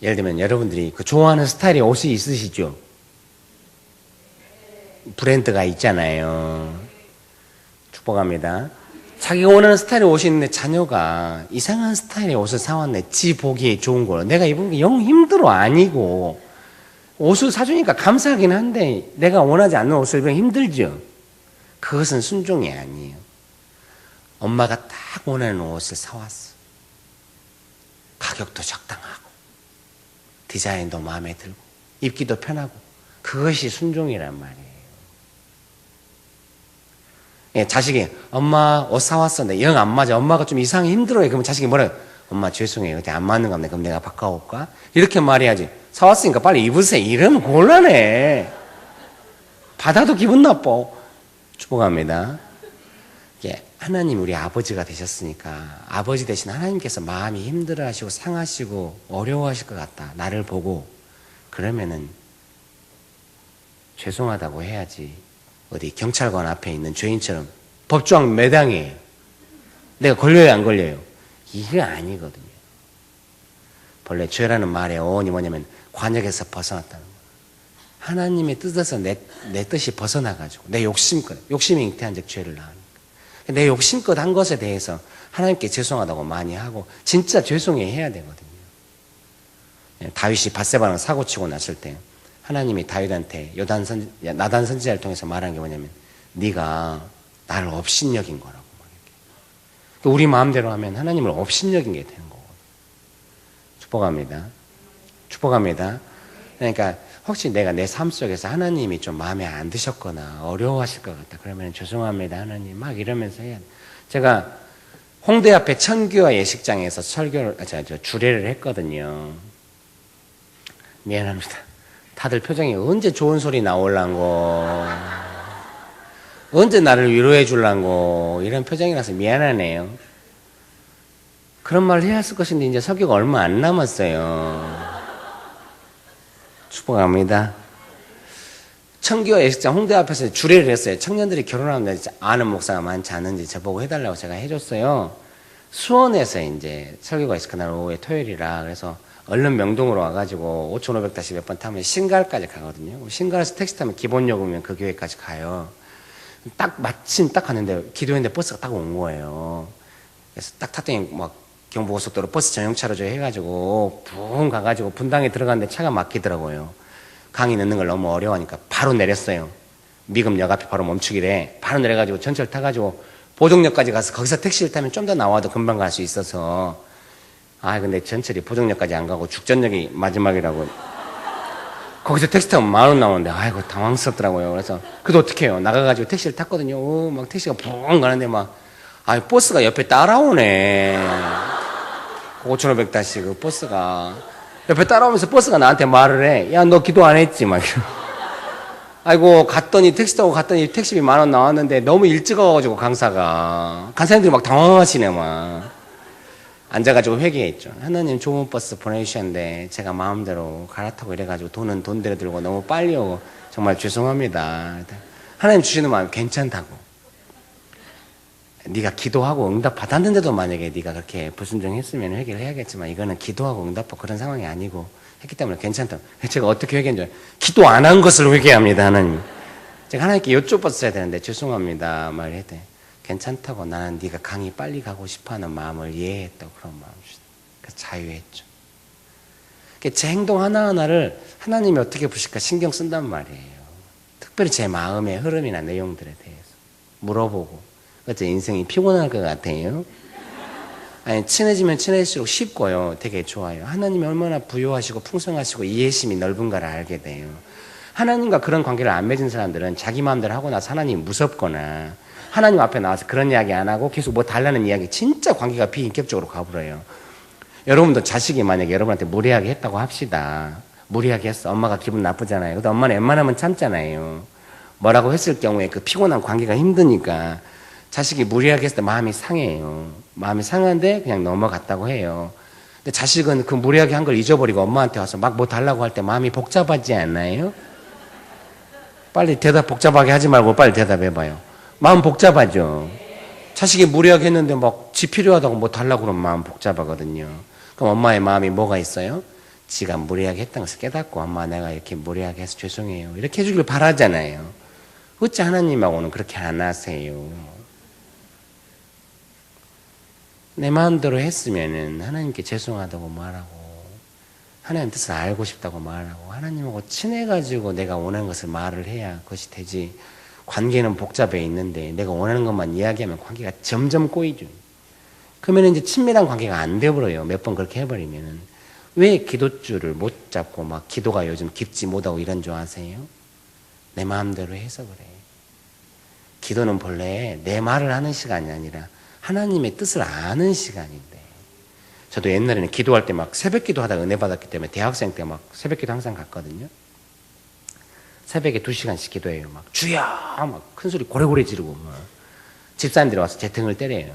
예를 들면 여러분들이 그 좋아하는 스타일의 옷이 있으시죠? 브랜드가 있잖아요. 축복합니다. 자기가 원하는 스타일의 옷이 있는데 자녀가 이상한 스타일의 옷을 사왔네. 지 보기에 좋은 걸. 내가 입은 게 영 힘들어 아니고 옷을 사주니까 감사하긴 한데 내가 원하지 않는 옷을 입으면 힘들죠. 그것은 순종이 아니에요. 엄마가 딱 원하는 옷을 사왔어. 가격도 적당하고 디자인도 마음에 들고 입기도 편하고 그것이 순종이란 말이에요. 예, 자식이 엄마 옷 사왔어. 근데 영 안 맞아. 엄마가 좀 이상해 힘들어해. 그러면 자식이 뭐래? 엄마 죄송해요. 그때 안 맞는 거 같네. 그럼 내가 바꿔올까? 이렇게 말해야지. 사왔으니까 빨리 입으세요. 이러면 곤란해. 받아도 기분 나빠. 축복합니다. 예, 하나님 우리 아버지가 되셨으니까 아버지 대신 하나님께서 마음이 힘들어하시고 상하시고 어려워하실 것 같다. 나를 보고. 그러면은 죄송하다고 해야지. 어디 경찰관 앞에 있는 죄인처럼 법조항 매당이에요. 내가 걸려요 안 걸려요? 이게 아니거든요. 본래 죄라는 말의 어원이 뭐냐면 관역에서 벗어났다는 거예요. 하나님의 뜻에서 내 뜻이 벗어나가지고 내 욕심껏 욕심이 잉태한 즉 죄를 낳으니까 내 욕심껏 한 것에 대해서 하나님께 죄송하다고 많이 하고 진짜 죄송해 해야 되거든요. 다윗이 밧세바랑 사고치고 났을 때 하나님이 다윗한테 나단 선지자를 통해서 말한 게 뭐냐면 네가 나를 업신여긴 거라고 말할게. 우리 마음대로 하면 하나님을 업신여긴 게 되는 거거든요. 축복합니다. 축복합니다. 그러니까 혹시 내가 내 삶 속에서 하나님이 좀 마음에 안 드셨거나 어려워하실 것 같다. 그러면 죄송합니다 하나님 막 이러면서 해야 돼. 제가 홍대 앞에 천교와 예식장에서 주례를 했거든요. 미안합니다. 다들 표정이 언제 좋은 소리 나올란고 언제 나를 위로해 줄란고 이런 표정이라서 미안하네요. 그런 말을 해야 했을 것인데 이제 설교가 얼마 안 남았어요. 축복합니다. 청교와 예식장 홍대 앞에서 주례를 했어요. 청년들이 결혼하는데 아는 목사가 많지 않은지 저보고 해달라고 제가 해줬어요. 수원에서 이제 설교가 있을 그날 오후에 토요일이라 그래서 얼른 명동으로 와가지고 5500다시 몇 번 타면 신갈까지 가거든요. 신갈에서 택시 타면 기본 요금이면 그 교회까지 가요. 마침 딱 갔는데 기도했는데 버스가 딱 온 거예요. 그래서 딱 탔더니 막 경부고속도로 버스 전용차로 해가지고 붕 가가지고 분당에 들어갔는데 차가 막히더라고요. 강의 넣는 걸 너무 어려워하니까 바로 내렸어요. 미금역 앞에 바로 멈추기래. 바로 내려가지고 전철 타가지고 보정역까지 가서 거기서 택시를 타면 좀 더 나와도 금방 갈 수 있어서 근데 전철이 보정역까지 안 가고 죽전역이 마지막이라고 거기서 택시 타면 10,000원 나오는데 아이고 당황스럽더라고요. 그래서 그래도 어떻게 해요? 나가가지고 택시를 탔거든요. 막 택시가 붕 가는데 버스가 옆에 따라오네. 5500다시 그 버스가 옆에 따라오면서 버스가 나한테 말을 해. 야, 너 기도 안 했지? 막 이러고. 아이고 택시 타고 갔더니 택시비 10,000원 나왔는데 너무 일찍 와가지고 강사님들이 막 당황하시네 막. 앉아가지고 회개했죠. 하나님 좋은 버스 보내주셨는데 제가 마음대로 갈아타고 이래가지고 돈은 돈대로 들고 너무 빨리 오고 정말 죄송합니다. 하나님 주시는 마음 괜찮다고. 네가 기도하고 응답 받았는데도 만약에 네가 그렇게 불순종했으면 회개를 해야겠지만 이거는 기도하고 응답받고 그런 상황이 아니고 했기 때문에 괜찮다고. 제가 어떻게 회개했는지 기도 안 한 것을 회개합니다. 하나님. 제가 하나님께 여쭤봤어야 되는데 죄송합니다 말했더니 괜찮다고. 나는 네가 강의 빨리 가고 싶어하는 마음을 이해했다고. 그런 마음을 주셨다. 그래서 자유했죠. 제 행동 하나하나를 하나님이 어떻게 보실까 신경 쓴단 말이에요. 특별히 제 마음의 흐름이나 내용들에 대해서 물어보고. 어째 인생이 피곤할 것 같아요? 아니 친해지면 친해질수록 쉽고요. 되게 좋아요. 하나님이 얼마나 부유하시고 풍성하시고 이해심이 넓은가를 알게 돼요. 하나님과 그런 관계를 안 맺은 사람들은 자기 마음대로 하고 나서 하나님이 무섭거나 하나님 앞에 나와서 그런 이야기 안 하고 계속 뭐 달라는 이야기, 진짜 관계가 비인격적으로 가버려요. 여러분도 자식이 만약에 여러분한테 무례하게 했다고 합시다. 무례하게 했어. 엄마가 기분 나쁘잖아요. 근데 엄마는 웬만하면 참잖아요. 뭐라고 했을 경우에 그 피곤한 관계가 힘드니까 자식이 무례하게 했을 때 마음이 상해요. 마음이 상한데 그냥 넘어갔다고 해요. 근데 자식은 그 무례하게 한 걸 잊어버리고 엄마한테 와서 막 뭐 달라고 할 때 마음이 복잡하지 않나요? 빨리 대답 복잡하게 하지 말고 빨리 대답해봐요. 마음 복잡하죠. 자식이 무례하게 했는데 막 지 필요하다고 뭐 달라고 그러면 마음 복잡하거든요. 그럼 엄마의 마음이 뭐가 있어요? 지가 무례하게 했다는 것을 깨닫고 엄마 내가 이렇게 무례하게 해서 죄송해요. 이렇게 해주길 바라잖아요. 어찌 하나님하고는 그렇게 안 하세요? 내 마음대로 했으면은 하나님께 죄송하다고 말하고 하나님 뜻을 알고 싶다고 말하고 하나님하고 친해가지고 내가 원하는 것을 말을 해야 그것이 되지. 관계는 복잡해 있는데 내가 원하는 것만 이야기하면 관계가 점점 꼬이죠. 그러면 이제 친밀한 관계가 안 돼버려요. 몇 번 그렇게 해버리면은. 왜 기도줄을 못 잡고 막 기도가 요즘 깊지 못하고 이런 줄 아세요? 내 마음대로 해서 그래. 기도는 본래 내 말을 하는 시간이 아니라 하나님의 뜻을 아는 시간인데. 저도 옛날에는 기도할 때 막 새벽 기도하다가 은혜 받았기 때문에 대학생 때 막 새벽 기도 항상 갔거든요. 새벽에 2시간씩 기도해요. 막 주여 막 큰 소리 고래고래 지르고 막 집사님들이 와서 제 등을 때려요.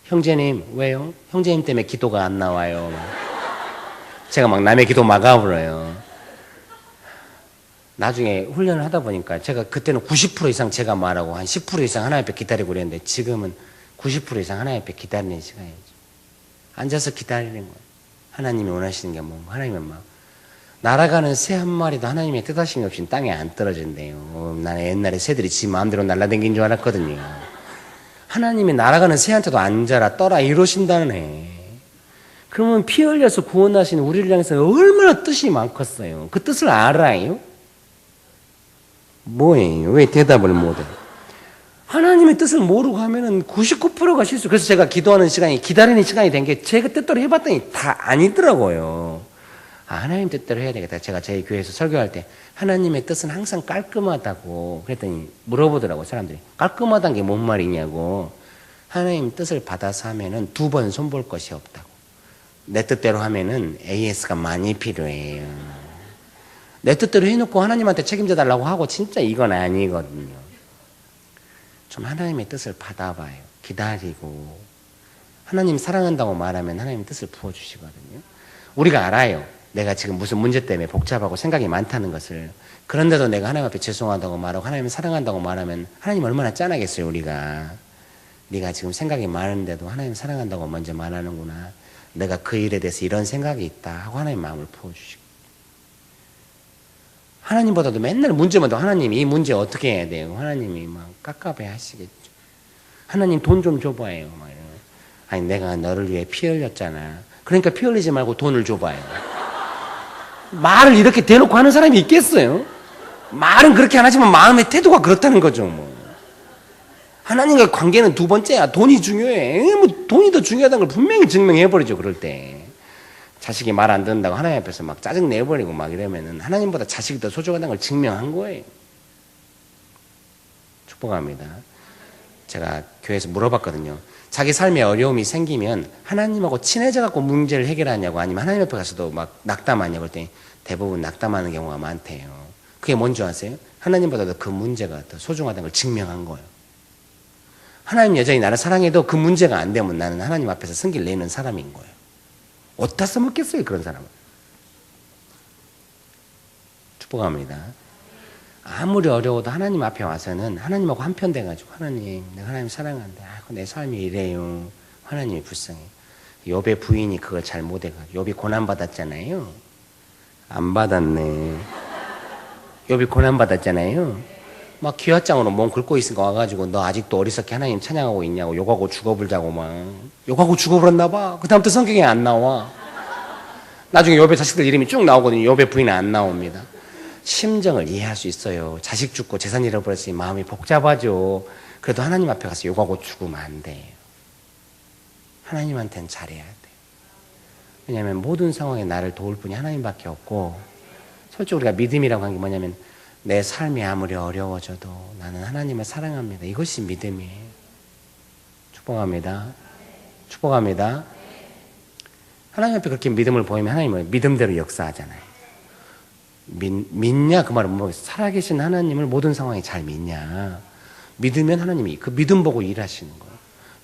형제님 왜요? 형제님 때문에 기도가 안 나와요. 제가 막 남의 기도 막아버려요. 나중에 훈련을 하다 보니까 제가 그때는 90% 이상 제가 말하고 한 10% 이상 하나님 앞에 기다리고 그랬는데 지금은 90% 이상 하나님 앞에 기다리는 시간이죠. 앉아서 기다리는 거예요. 하나님이 원하시는 게 뭐 하나님은 막 날아가는 새 한 마리도 하나님의 뜻하심이 없이 땅에 안 떨어진대요. 나는 옛날에 새들이 지 마음대로 날아다닌 줄 알았거든요. 하나님이 날아가는 새한테도 앉아라 떠라 이러신다네. 그러면 피 흘려서 구원하시는 우리를 향해서 얼마나 뜻이 많겠어요. 그 뜻을 알아요? 뭐예요? 왜 대답을 못해요? 하나님의 뜻을 모르고 하면은 99%가 실수. 그래서 제가 기도하는 시간이 기다리는 시간이 된 게 제가 뜻대로 해봤더니 다 아니더라고요. 아, 하나님 뜻대로 해야 되겠다. 제가 저희 교회에서 설교할 때 하나님의 뜻은 항상 깔끔하다고 그랬더니 물어보더라고요. 사람들이. 깔끔하다는 게 뭔 말이냐고. 하나님 뜻을 받아서 하면은 2번 손볼 것이 없다고. 내 뜻대로 하면은 AS가 많이 필요해요. 내 뜻대로 해놓고 하나님한테 책임져 달라고 하고 진짜 이건 아니거든요. 좀 하나님의 뜻을 받아봐요. 기다리고. 하나님 사랑한다고 말하면 하나님 뜻을 부어주시거든요. 우리가 알아요. 내가 지금 무슨 문제 때문에 복잡하고 생각이 많다는 것을. 그런데도 내가 하나님 앞에 죄송하다고 말하고 하나님 사랑한다고 말하면 하나님 얼마나 짠하겠어요. 우리가. 네가 지금 생각이 많은데도 하나님 사랑한다고 먼저 말하는구나. 내가 그 일에 대해서 이런 생각이 있다 하고 하나님 마음을 부어주시고. 하나님보다도 맨날 문제만 더 하나님 이 문제 어떻게 해야 돼요? 하나님이 막 깝깝해 하시겠죠. 하나님 돈 좀 줘봐요. 막 이러면. 아니 내가 너를 위해 피 흘렸잖아. 그러니까 피 흘리지 말고 돈을 줘봐요. 말을 이렇게 대놓고 하는 사람이 있겠어요? 말은 그렇게 안 하지만 마음의 태도가 그렇다는 거죠. 뭐. 하나님과 관계는 2번째야. 돈이 중요해. 뭐 돈이 더 중요하다는 걸 분명히 증명해버리죠. 그럴 때. 자식이 말 안 듣는다고 하나님 앞에서 막 짜증 내버리고 막 이러면은 하나님보다 자식이 더 소중하다는 걸 증명한 거예요. 축복합니다. 제가 교회에서 물어봤거든요. 자기 삶에 어려움이 생기면 하나님하고 친해져갖고 문제를 해결하냐고 아니면 하나님 앞에 가서도 막 낙담하냐고 그랬더니 대부분 낙담하는 경우가 많대요. 그게 뭔지 아세요? 하나님보다도 그 문제가 더 소중하다는 걸 증명한 거예요. 하나님 여전히 나를 사랑해도 그 문제가 안 되면 나는 하나님 앞에서 승기를 내는 사람인 거예요. 어디다 써먹겠어요, 그런 사람은. 축복합니다. 아무리 어려워도 하나님 앞에 와서는 하나님하고 한편 돼가지고 하나님, 내가 하나님 사랑하는데 내 삶이 이래요. 하나님이 불쌍해. 욥의 부인이 그걸 잘 못해가지고 욥이 고난받았잖아요. 안 받았네. 욥이 고난받았잖아요. 막 기와장으로 몸 긁고 있으니까 와가지고 너 아직도 어리석게 하나님 찬양하고 있냐고 욕하고 죽어불자고 막 욕하고 죽어버렸나 봐. 그 다음부터 성경에 안 나와. 나중에 욥의 자식들 이름이 쭉 나오거든요. 욥의 부인은 안 나옵니다. 심정을 이해할 수 있어요. 자식 죽고 재산 잃어버렸으니 마음이 복잡하죠. 그래도 하나님 앞에 가서 욕하고 죽으면 안 돼요. 하나님한테는 잘해야 돼요. 왜냐하면 모든 상황에 나를 도울 분이 하나님밖에 없고 솔직히 우리가 믿음이라고 하는 게 뭐냐면 내 삶이 아무리 어려워져도 나는 하나님을 사랑합니다. 이것이 믿음이에요. 축복합니다. 축복합니다. 하나님 앞에 그렇게 믿음을 보이면 하나님은 믿음대로 역사하잖아요. 믿냐? 그 말은 뭐 살아계신 하나님을 모든 상황에 잘 믿냐? 믿으면 하나님이 그 믿음 보고 일하시는 거예요.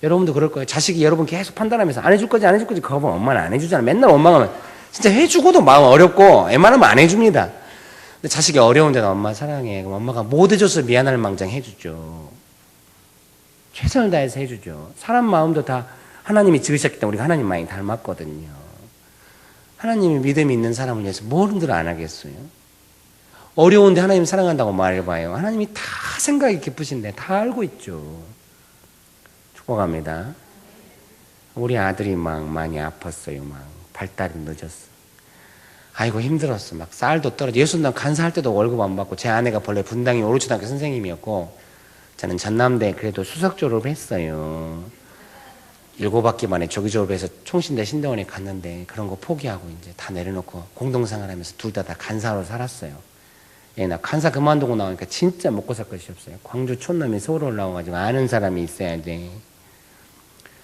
여러분도 그럴 거예요. 자식이 여러분 계속 판단하면서 안 해줄 거지 안 해줄 거지 그거 보면 엄마는 안 해주잖아. 맨날 원망하면 진짜 해주고도 마음 어렵고 웬만하면 안 해줍니다. 근데 자식이 어려운데도 엄마 사랑해. 그럼 엄마가 못 해줘서 미안할 망정 해주죠. 최선을 다해서 해주죠. 사람 마음도 다 하나님이 지으셨기 때문에 우리가 하나님 많이 닮았거든요. 하나님이 믿음이 있는 사람을 위해서 뭐든들 안 하겠어요? 어려운데 하나님 사랑한다고 말해봐요. 하나님이 다 생각이 깊으신데 다 알고 있죠. 축복합니다. 우리 아들이 막 많이 아팠어요. 막 발달이 늦었어. 아이고 힘들었어. 막 쌀도 떨어져. 예수님 간사할 때도 월급 안 받고 제 아내가 본래 분당이 오르초등학교 선생님이었고 저는 전남대 그래도 수석 졸업했어요. 7학기 만에 조기 졸업해서 총신대 신대원에 갔는데 그런 거 포기하고 이제 다 내려놓고 공동생활하면서 둘 다 간사로 살았어요. 예, 나 간사 그만두고 나오니까 진짜 먹고 살 것이 없어요. 광주 촌놈이 서울 올라와가지고 아는 사람이 있어야 돼.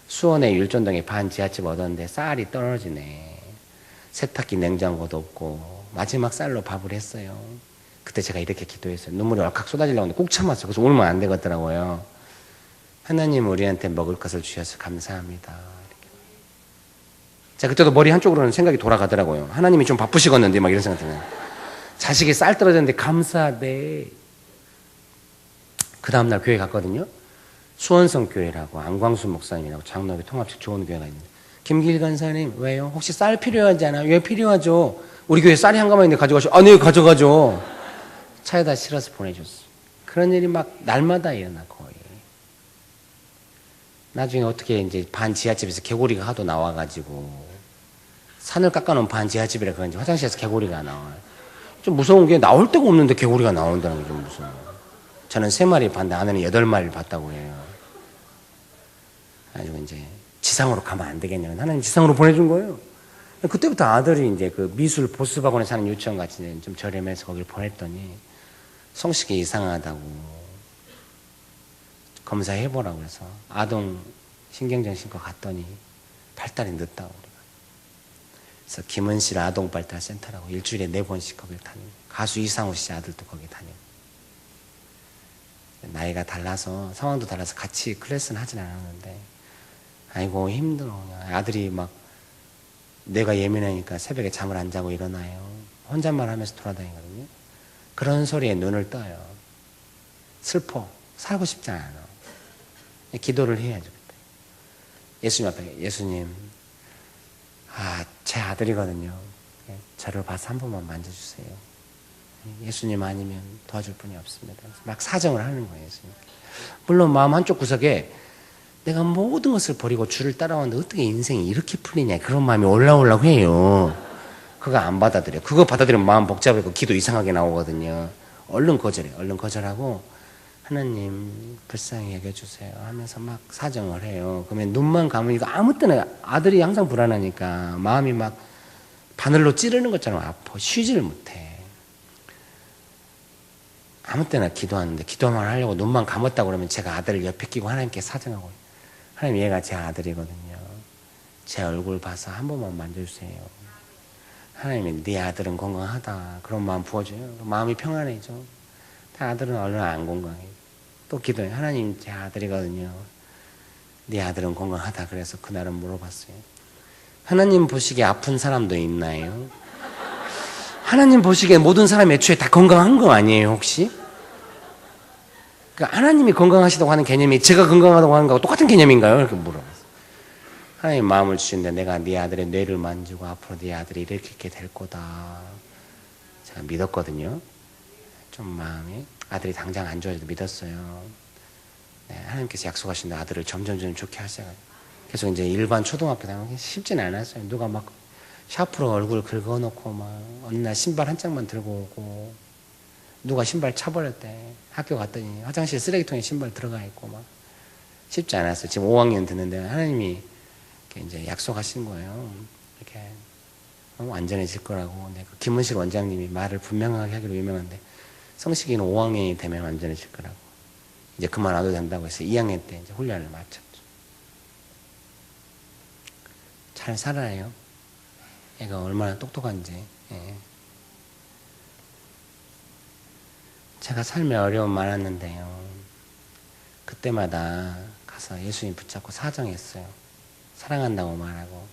수원에 율전동에 반 지하집 얻었는데 쌀이 떨어지네. 세탁기 냉장고도 없고 마지막 쌀로 밥을 했어요. 그때 제가 이렇게 기도했어요. 눈물이 얼칵 쏟아지려고 하는데 꾹 참았어요. 그래서 울면 안 되겠더라고요. 하나님 우리한테 먹을 것을 주셔서 감사합니다. 자, 그때도 머리 한쪽으로는 생각이 돌아가더라고요. 하나님이 좀 바쁘시겠는데 막 이런 생각 들어요. 자식이 쌀 떨어졌는데 감사하대. 그 다음날 교회 갔거든요. 수원성 교회라고 안광수 목사님이라고 장로교 통합식 좋은 교회가 있는데 김길 간사님 왜요? 혹시 쌀 필요하지 않아요? 왜 필요하죠? 우리 교회 쌀이 한 가마인데 가져가시오. 아, 네 가져가죠. 차에다 실어서 보내줬어. 그런 일이 막 날마다 일어나 거의. 나중에 어떻게 이제 반 지하집에서 개구리가 하도 나와가지고 산을 깎아놓은 반 지하집이라 그런지 화장실에서 개구리가 나와요. 좀 무서운 게 나올 데가 없는데 개구리가 나온다는 게 좀 무서워요. 저는 3마리 봤는데 아내는 8마리를 봤다고 해요. 그래가지고 이제 지상으로 가면 안 되겠냐고 하나님 지상으로 보내준 거예요. 그때부터 아들이 이제 그 미술 보습학원에 사는 유치원 같이 좀 저렴해서 거기를 보냈더니 성식이 이상하다고 검사해보라고 해서 아동 신경정신과 갔더니 발달이 늦다고 우리가. 그래서 김은실 아동발달센터라고 일주일에 4번씩 거기를 다니고 가수 이상우 씨 아들도 거기 다니고 나이가 달라서 상황도 달라서 같이 클래스는 하진 않았는데 아이고 힘들어. 아들이 막 내가 예민하니까 새벽에 잠을 안 자고 일어나요. 혼잣말 하면서 돌아다니거든요. 그런 소리에 눈을 떠요. 슬퍼. 살고 싶지 않아. 기도를 해야죠. 예수님 앞에 예수님 제 아들이거든요. 저를 봐서 한 번만 만져주세요. 예수님 아니면 도와줄 분이 없습니다. 막 사정을 하는 거예요. 예수님. 물론 마음 한쪽 구석에 내가 모든 것을 버리고 주를 따라왔는데 어떻게 인생이 이렇게 풀리냐 그런 마음이 올라오려고 해요. 그거 안 받아들여. 그거 받아들이면 마음 복잡하고 기도 이상하게 나오거든요. 얼른 거절해. 얼른 거절하고 하나님 불쌍히 여겨주세요 하면서 막 사정을 해요. 그러면 눈만 감으니까 아무 때나 아들이 항상 불안하니까 마음이 막 바늘로 찌르는 것처럼 아파. 쉬지를 못해. 아무 때나 기도하는데 기도만 하려고 눈만 감았다고 그러면 제가 아들을 옆에 끼고 하나님께 사정하고 하나님 얘가 제 아들이거든요. 제 얼굴 봐서 한 번만 만져주세요. 하나님이 네 아들은 건강하다. 그런 마음 부어줘요. 마음이 평안해져. 내 아들은 얼른 안 건강해. 또 기도해. 하나님 제 아들이거든요. 네 아들은 건강하다. 그래서 그날은 물어봤어요. 하나님 보시기에 아픈 사람도 있나요? 하나님 보시기에 모든 사람이 애초에 다 건강한 거 아니에요 혹시? 그러니까 하나님이 건강하시다고 하는 개념이 제가 건강하다고 하는 거하고 똑같은 개념인가요? 이렇게 물어봤어요. 하나님 마음을 주시는데 내가 네 아들의 뇌를 만지고 앞으로 네 아들이 이렇게 될 거다. 제가 믿었거든요. 좀 마음이 아들이 당장 안 좋아져도 믿었어요. 네, 하나님께서 약속하신 아들을 점점 좋게 하셔요. 계속 이제 일반 초등학교 다니기 쉽지는 않았어요. 누가 막 샤프로 얼굴 긁어놓고 막 어느 날 신발 한 짝만 들고 오고 누가 신발 차버렸대. 학교 갔더니 화장실 쓰레기통에 신발 들어가 있고 막 쉽지 않았어요. 지금 5학년 됐는데 하나님이 이제 약속하신 거예요. 이렇게 안전해질 거라고. 네, 그 김은실 원장님이 말을 분명하게 하기로 유명한데 성식이는 5학년이 되면 완전해질 거라고. 이제 그만와도 된다고 해서 2학년 때 이제 훈련을 마쳤죠. 잘 살아요. 애가 얼마나 똑똑한지. 예. 제가 삶에 어려움 많았는데요. 그때마다 가서 예수님 붙잡고 사정했어요. 사랑한다고 말하고.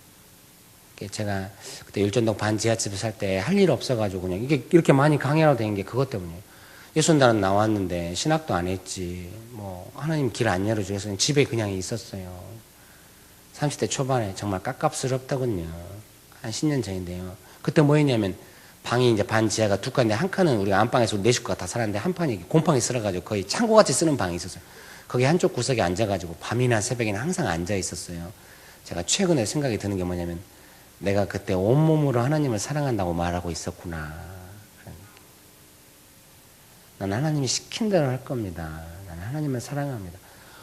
제가 그때 율전동 반지하집에 살 때 할 일 없어가지고 그냥 이게 이렇게 많이 강해로 된 게 그것 때문이에요. 예수님단은 나왔는데 신학도 안 했지. 뭐 하나님 길 안 열어주고 해서 집에 그냥 있었어요. 30대 초반에 정말 깝깝스럽더군요. 한 10년 전인데요. 그때 뭐 했냐면 방이 이제 반 지하가 두 칸인데 한 칸은 우리가 안방에서 네 식구가 다 살았는데 한 판이 곰팡이 쓸어가지고 거의 창고같이 쓰는 방이 있었어요. 거기 한쪽 구석에 앉아가지고 밤이나 새벽에는 항상 앉아 있었어요. 제가 최근에 생각이 드는 게 뭐냐면 내가 그때 온몸으로 하나님을 사랑한다고 말하고 있었구나. 난 하나님이 시킨 대로 할 겁니다. 나는 하나님을 사랑합니다.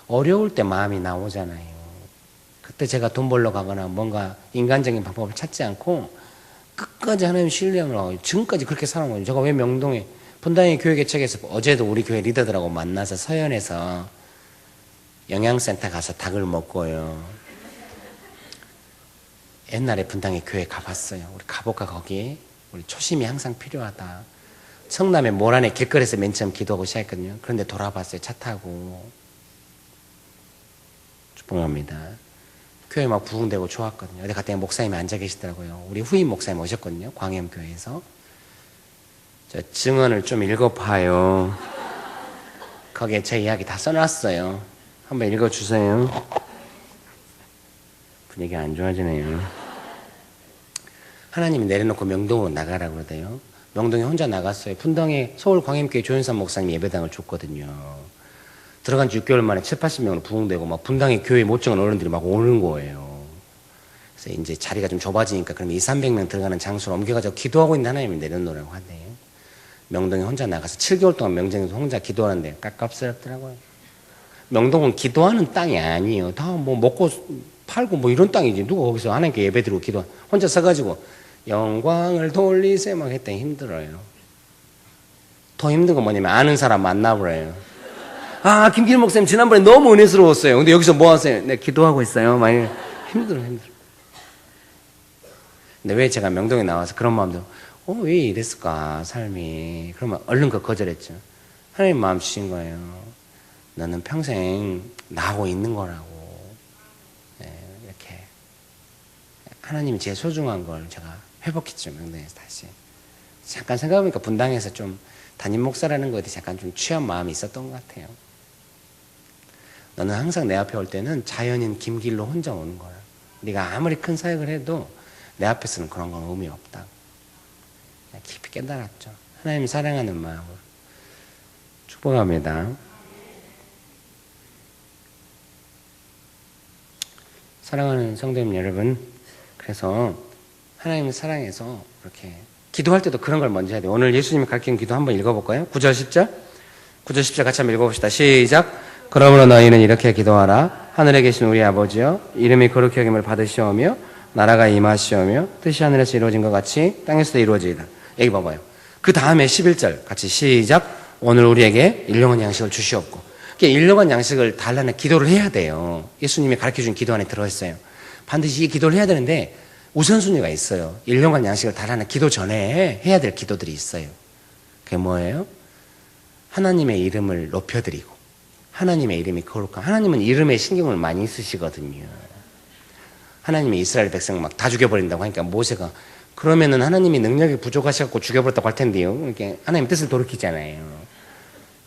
어려울 때 마음이 나오잖아요. 그때 제가 돈 벌러 가거나 뭔가 인간적인 방법을 찾지 않고 끝까지 하나님 신뢰하고 지금까지 그렇게 살아온 거예요. 제가 왜 명동에 분당의 교회 개척에서 어제도 우리 교회 리더들하고 만나서 서현에서 영양센터 가서 닭을 먹고요. 옛날에 분당의 교회 가봤어요. 우리 가볼까 거기? 우리 초심이 항상 필요하다. 성남의 모란의 길거리에서 맨 처음 기도하고 시작했거든요. 그런데 돌아봤어요. 차 타고. 축복합니다. 교회 막 부흥되고 좋았거든요. 어디 갔더니 목사님이 앉아 계시더라고요. 우리 후임 목사님 오셨거든요. 광염교회에서. 저 증언을 좀 읽어봐요. 거기에 제 이야기 다 써놨어요. 한번 읽어주세요. 분위기가 안 좋아지네요. 하나님이 내려놓고 명동으로 나가라고 그러대요. 명동에 혼자 나갔어요. 분당에 서울 광염교회 조현삼 목사님 예배당을 줬거든요. 들어간 지 6개월 만에 7, 80명으로 부흥되고 막 분당에 교회 못정한 어른들이 막 오는 거예요. 그래서 이제 자리가 좀 좁아지니까 그럼 2, 300명 들어가는 장소로 옮겨가지고 기도하고 있는 하나님이 내려놓으라고 하대요. 명동에 혼자 나가서 7개월 동안 명동에서 혼자 기도하는데 깝깝스럽더라고요. 명동은 기도하는 땅이 아니에요. 다 뭐 먹고 팔고 뭐 이런 땅이지. 누가 거기서 하나님께 예배드리고 기도 혼자 서가지고 영광을 돌리세 막 했더니 힘들어요. 더 힘든 건 뭐냐면 아는 사람 만나버려요. 아, 김길 목사님 지난번에 너무 은혜스러웠어요. 근데 여기서 뭐 하세요? 네, 기도하고 있어요. 많이 힘들어. 근데 왜 제가 명동에 나와서 그런 마음도 왜 이랬을까 삶이. 그러면 얼른 그 거절했죠. 하나님 마음 주신 거예요. 너는 평생 나하고 있는 거라고. 네, 이렇게 하나님이 제 소중한 걸 제가 회복했죠. 명동에서 다시. 잠깐 생각해보니까 분당에서 좀 담임 목사라는 것에 잠깐 좀 취한 마음이 있었던 것 같아요. 너는 항상 내 앞에 올 때는 자연인 김길로 혼자 오는 거야. 네가 아무리 큰 사역을 해도 내 앞에서는 그런 건 의미 없다. 깊이 깨달았죠. 하나님 사랑하는 마음을. 축복합니다. 사랑하는 성도님 여러분, 그래서 하나님을 사랑해서 이렇게 기도할 때도 그런 걸 먼저 해야 돼요. 오늘 예수님이 가르친 기도 한번 읽어볼까요? 9절 10절 9절 10절 같이 한번 읽어봅시다. 시작. 그러므로 너희는 이렇게 기도하라. 하늘에 계신 우리 아버지여, 이름이 거룩히 여김을 받으시오며 나라가 임하시오며 뜻이 하늘에서 이루어진 것 같이 땅에서도 이루어지리라. 여기 봐봐요. 그 다음에 11절 같이 시작. 오늘 우리에게 일용한 양식을 주시옵고. 일용한 양식을 달라는 기도를 해야 돼요. 예수님이 가르쳐준 기도 안에 들어있어요. 반드시 이 기도를 해야 되는데 우선순위가 있어요. 일용한 양식을 달라는 기도 전에 해야 될 기도들이 있어요. 그게 뭐예요? 하나님의 이름을 높여드리고, 하나님의 이름이 거룩한, 하나님은 이름에 신경을 많이 쓰시거든요. 하나님이 이스라엘 백성 막 다 죽여버린다고 하니까 모세가 그러면은 하나님이 능력이 부족하셔서 죽여버렸다고 할 텐데요. 이렇게 하나님 뜻을 돌이키잖아요.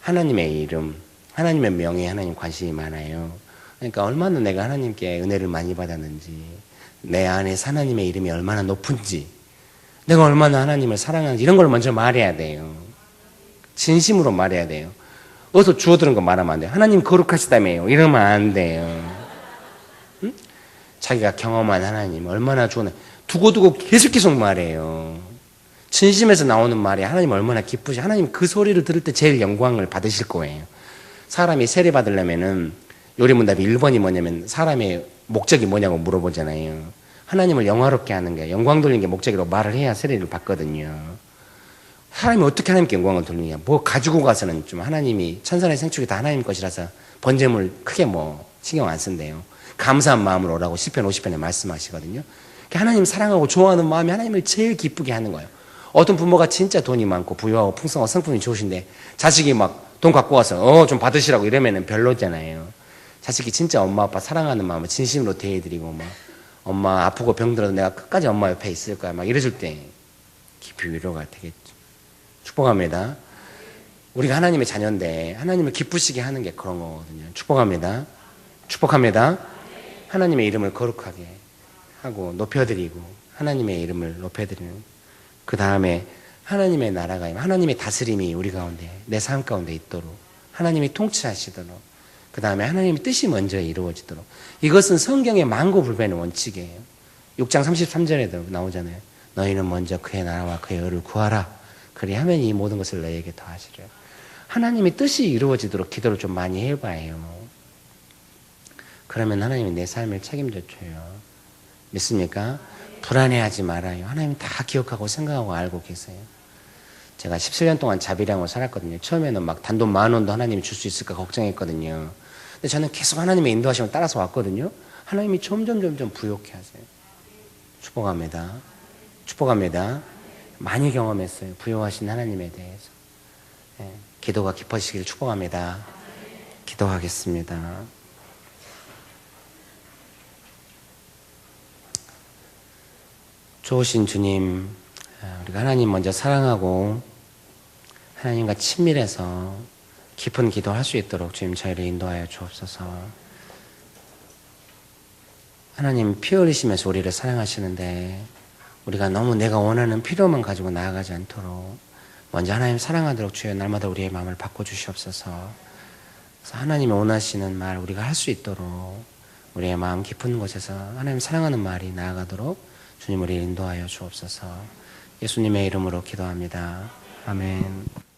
하나님의 이름, 하나님의 명예에 하나님 관심이 많아요. 그러니까 얼마나 내가 하나님께 은혜를 많이 받았는지, 내 안에 하나님의 이름이 얼마나 높은지, 내가 얼마나 하나님을 사랑하는지 이런 걸 먼저 말해야 돼요. 진심으로 말해야 돼요. 어디서 주워들은 거 말하면 안 돼요. 하나님 거룩하시다며요. 이러면 안 돼요. 응? 자기가 경험한 하나님 얼마나 좋은, 두고두고 계속 말해요. 진심에서 나오는 말이 하나님 얼마나 기쁘시, 하나님 그 소리를 들을 때 제일 영광을 받으실 거예요. 사람이 세례 받으려면은 요리문답이 1번이 뭐냐면 사람의 목적이 뭐냐고 물어보잖아요. 하나님을 영화롭게 하는 게, 영광 돌리는 게 목적이라고 말을 해야 세례를 받거든요. 하나님이 어떻게 하나님께 영광을 돌리느냐. 뭐 가지고 가서는 좀 하나님이 천사의 생축이 다 하나님 것이라서 번제물 크게 뭐 신경 안 쓴대요. 감사한 마음으로 오라고 시편 50편에 말씀하시거든요. 하나님 사랑하고 좋아하는 마음이 하나님을 제일 기쁘게 하는 거예요. 어떤 부모가 진짜 돈이 많고 부유하고 풍성하고 성품이 좋으신데 자식이 막 돈 갖고 와서 좀 받으시라고 이러면은 별로잖아요. 자식이 진짜 엄마 아빠 사랑하는 마음을 진심으로 대해드리고 막 엄마 아프고 병들어도 내가 끝까지 엄마 옆에 있을 거야 막 이래줄 때 깊이 위로가 되겠죠. 축복합니다. 우리가 하나님의 자녀인데 하나님을 기쁘시게 하는 게 그런 거거든요. 축복합니다. 축복합니다. 하나님의 이름을 거룩하게 하고 높여드리고 하나님의 이름을 높여드리는 그 다음에 하나님의 나라가 하나님의 다스림이 우리 가운데 내 삶 가운데 있도록 하나님이 통치하시도록 그 다음에 하나님의 뜻이 먼저 이루어지도록 이것은 성경의 만고불변의 원칙이에요. 6장 33절에도 나오잖아요. 너희는 먼저 그의 나라와 그의 의를 구하라. 그리하면 이 모든 것을 너희에게 더하시리라. 하나님의 뜻이 이루어지도록 기도를 좀 많이 해봐요. 그러면 하나님이 내 삶을 책임져 줘요. 믿습니까? 불안해하지 말아요. 하나님 다 기억하고 생각하고 알고 계세요. 제가 17년 동안 자비량으로 살았거든요. 처음에는 막 단돈 10,000원도 하나님이 줄 수 있을까 걱정했거든요. 근데 저는 계속 하나님의 인도하심을 따라서 왔거든요. 하나님이 점점 부욕해 하세요. 축복합니다. 축복합니다. 많이 경험했어요. 부요하신 하나님에 대해서. 기도가 깊어지기를 축복합니다. 기도하겠습니다. 좋으신 주님, 우리가 하나님 먼저 사랑하고 하나님과 친밀해서 깊은 기도할 수 있도록 주님 저희를 인도하여 주옵소서. 하나님 피 흘리시면서 우리를 사랑하시는데 우리가 너무 내가 원하는 필요만 가지고 나아가지 않도록 먼저 하나님 사랑하도록 주여 날마다 우리의 마음을 바꿔주시옵소서. 그래서 하나님이 원하시는 말 우리가 할 수 있도록 우리의 마음 깊은 곳에서 하나님 사랑하는 말이 나아가도록 주님 우리를 인도하여 주옵소서. 예수님의 이름으로 기도합니다. 아멘.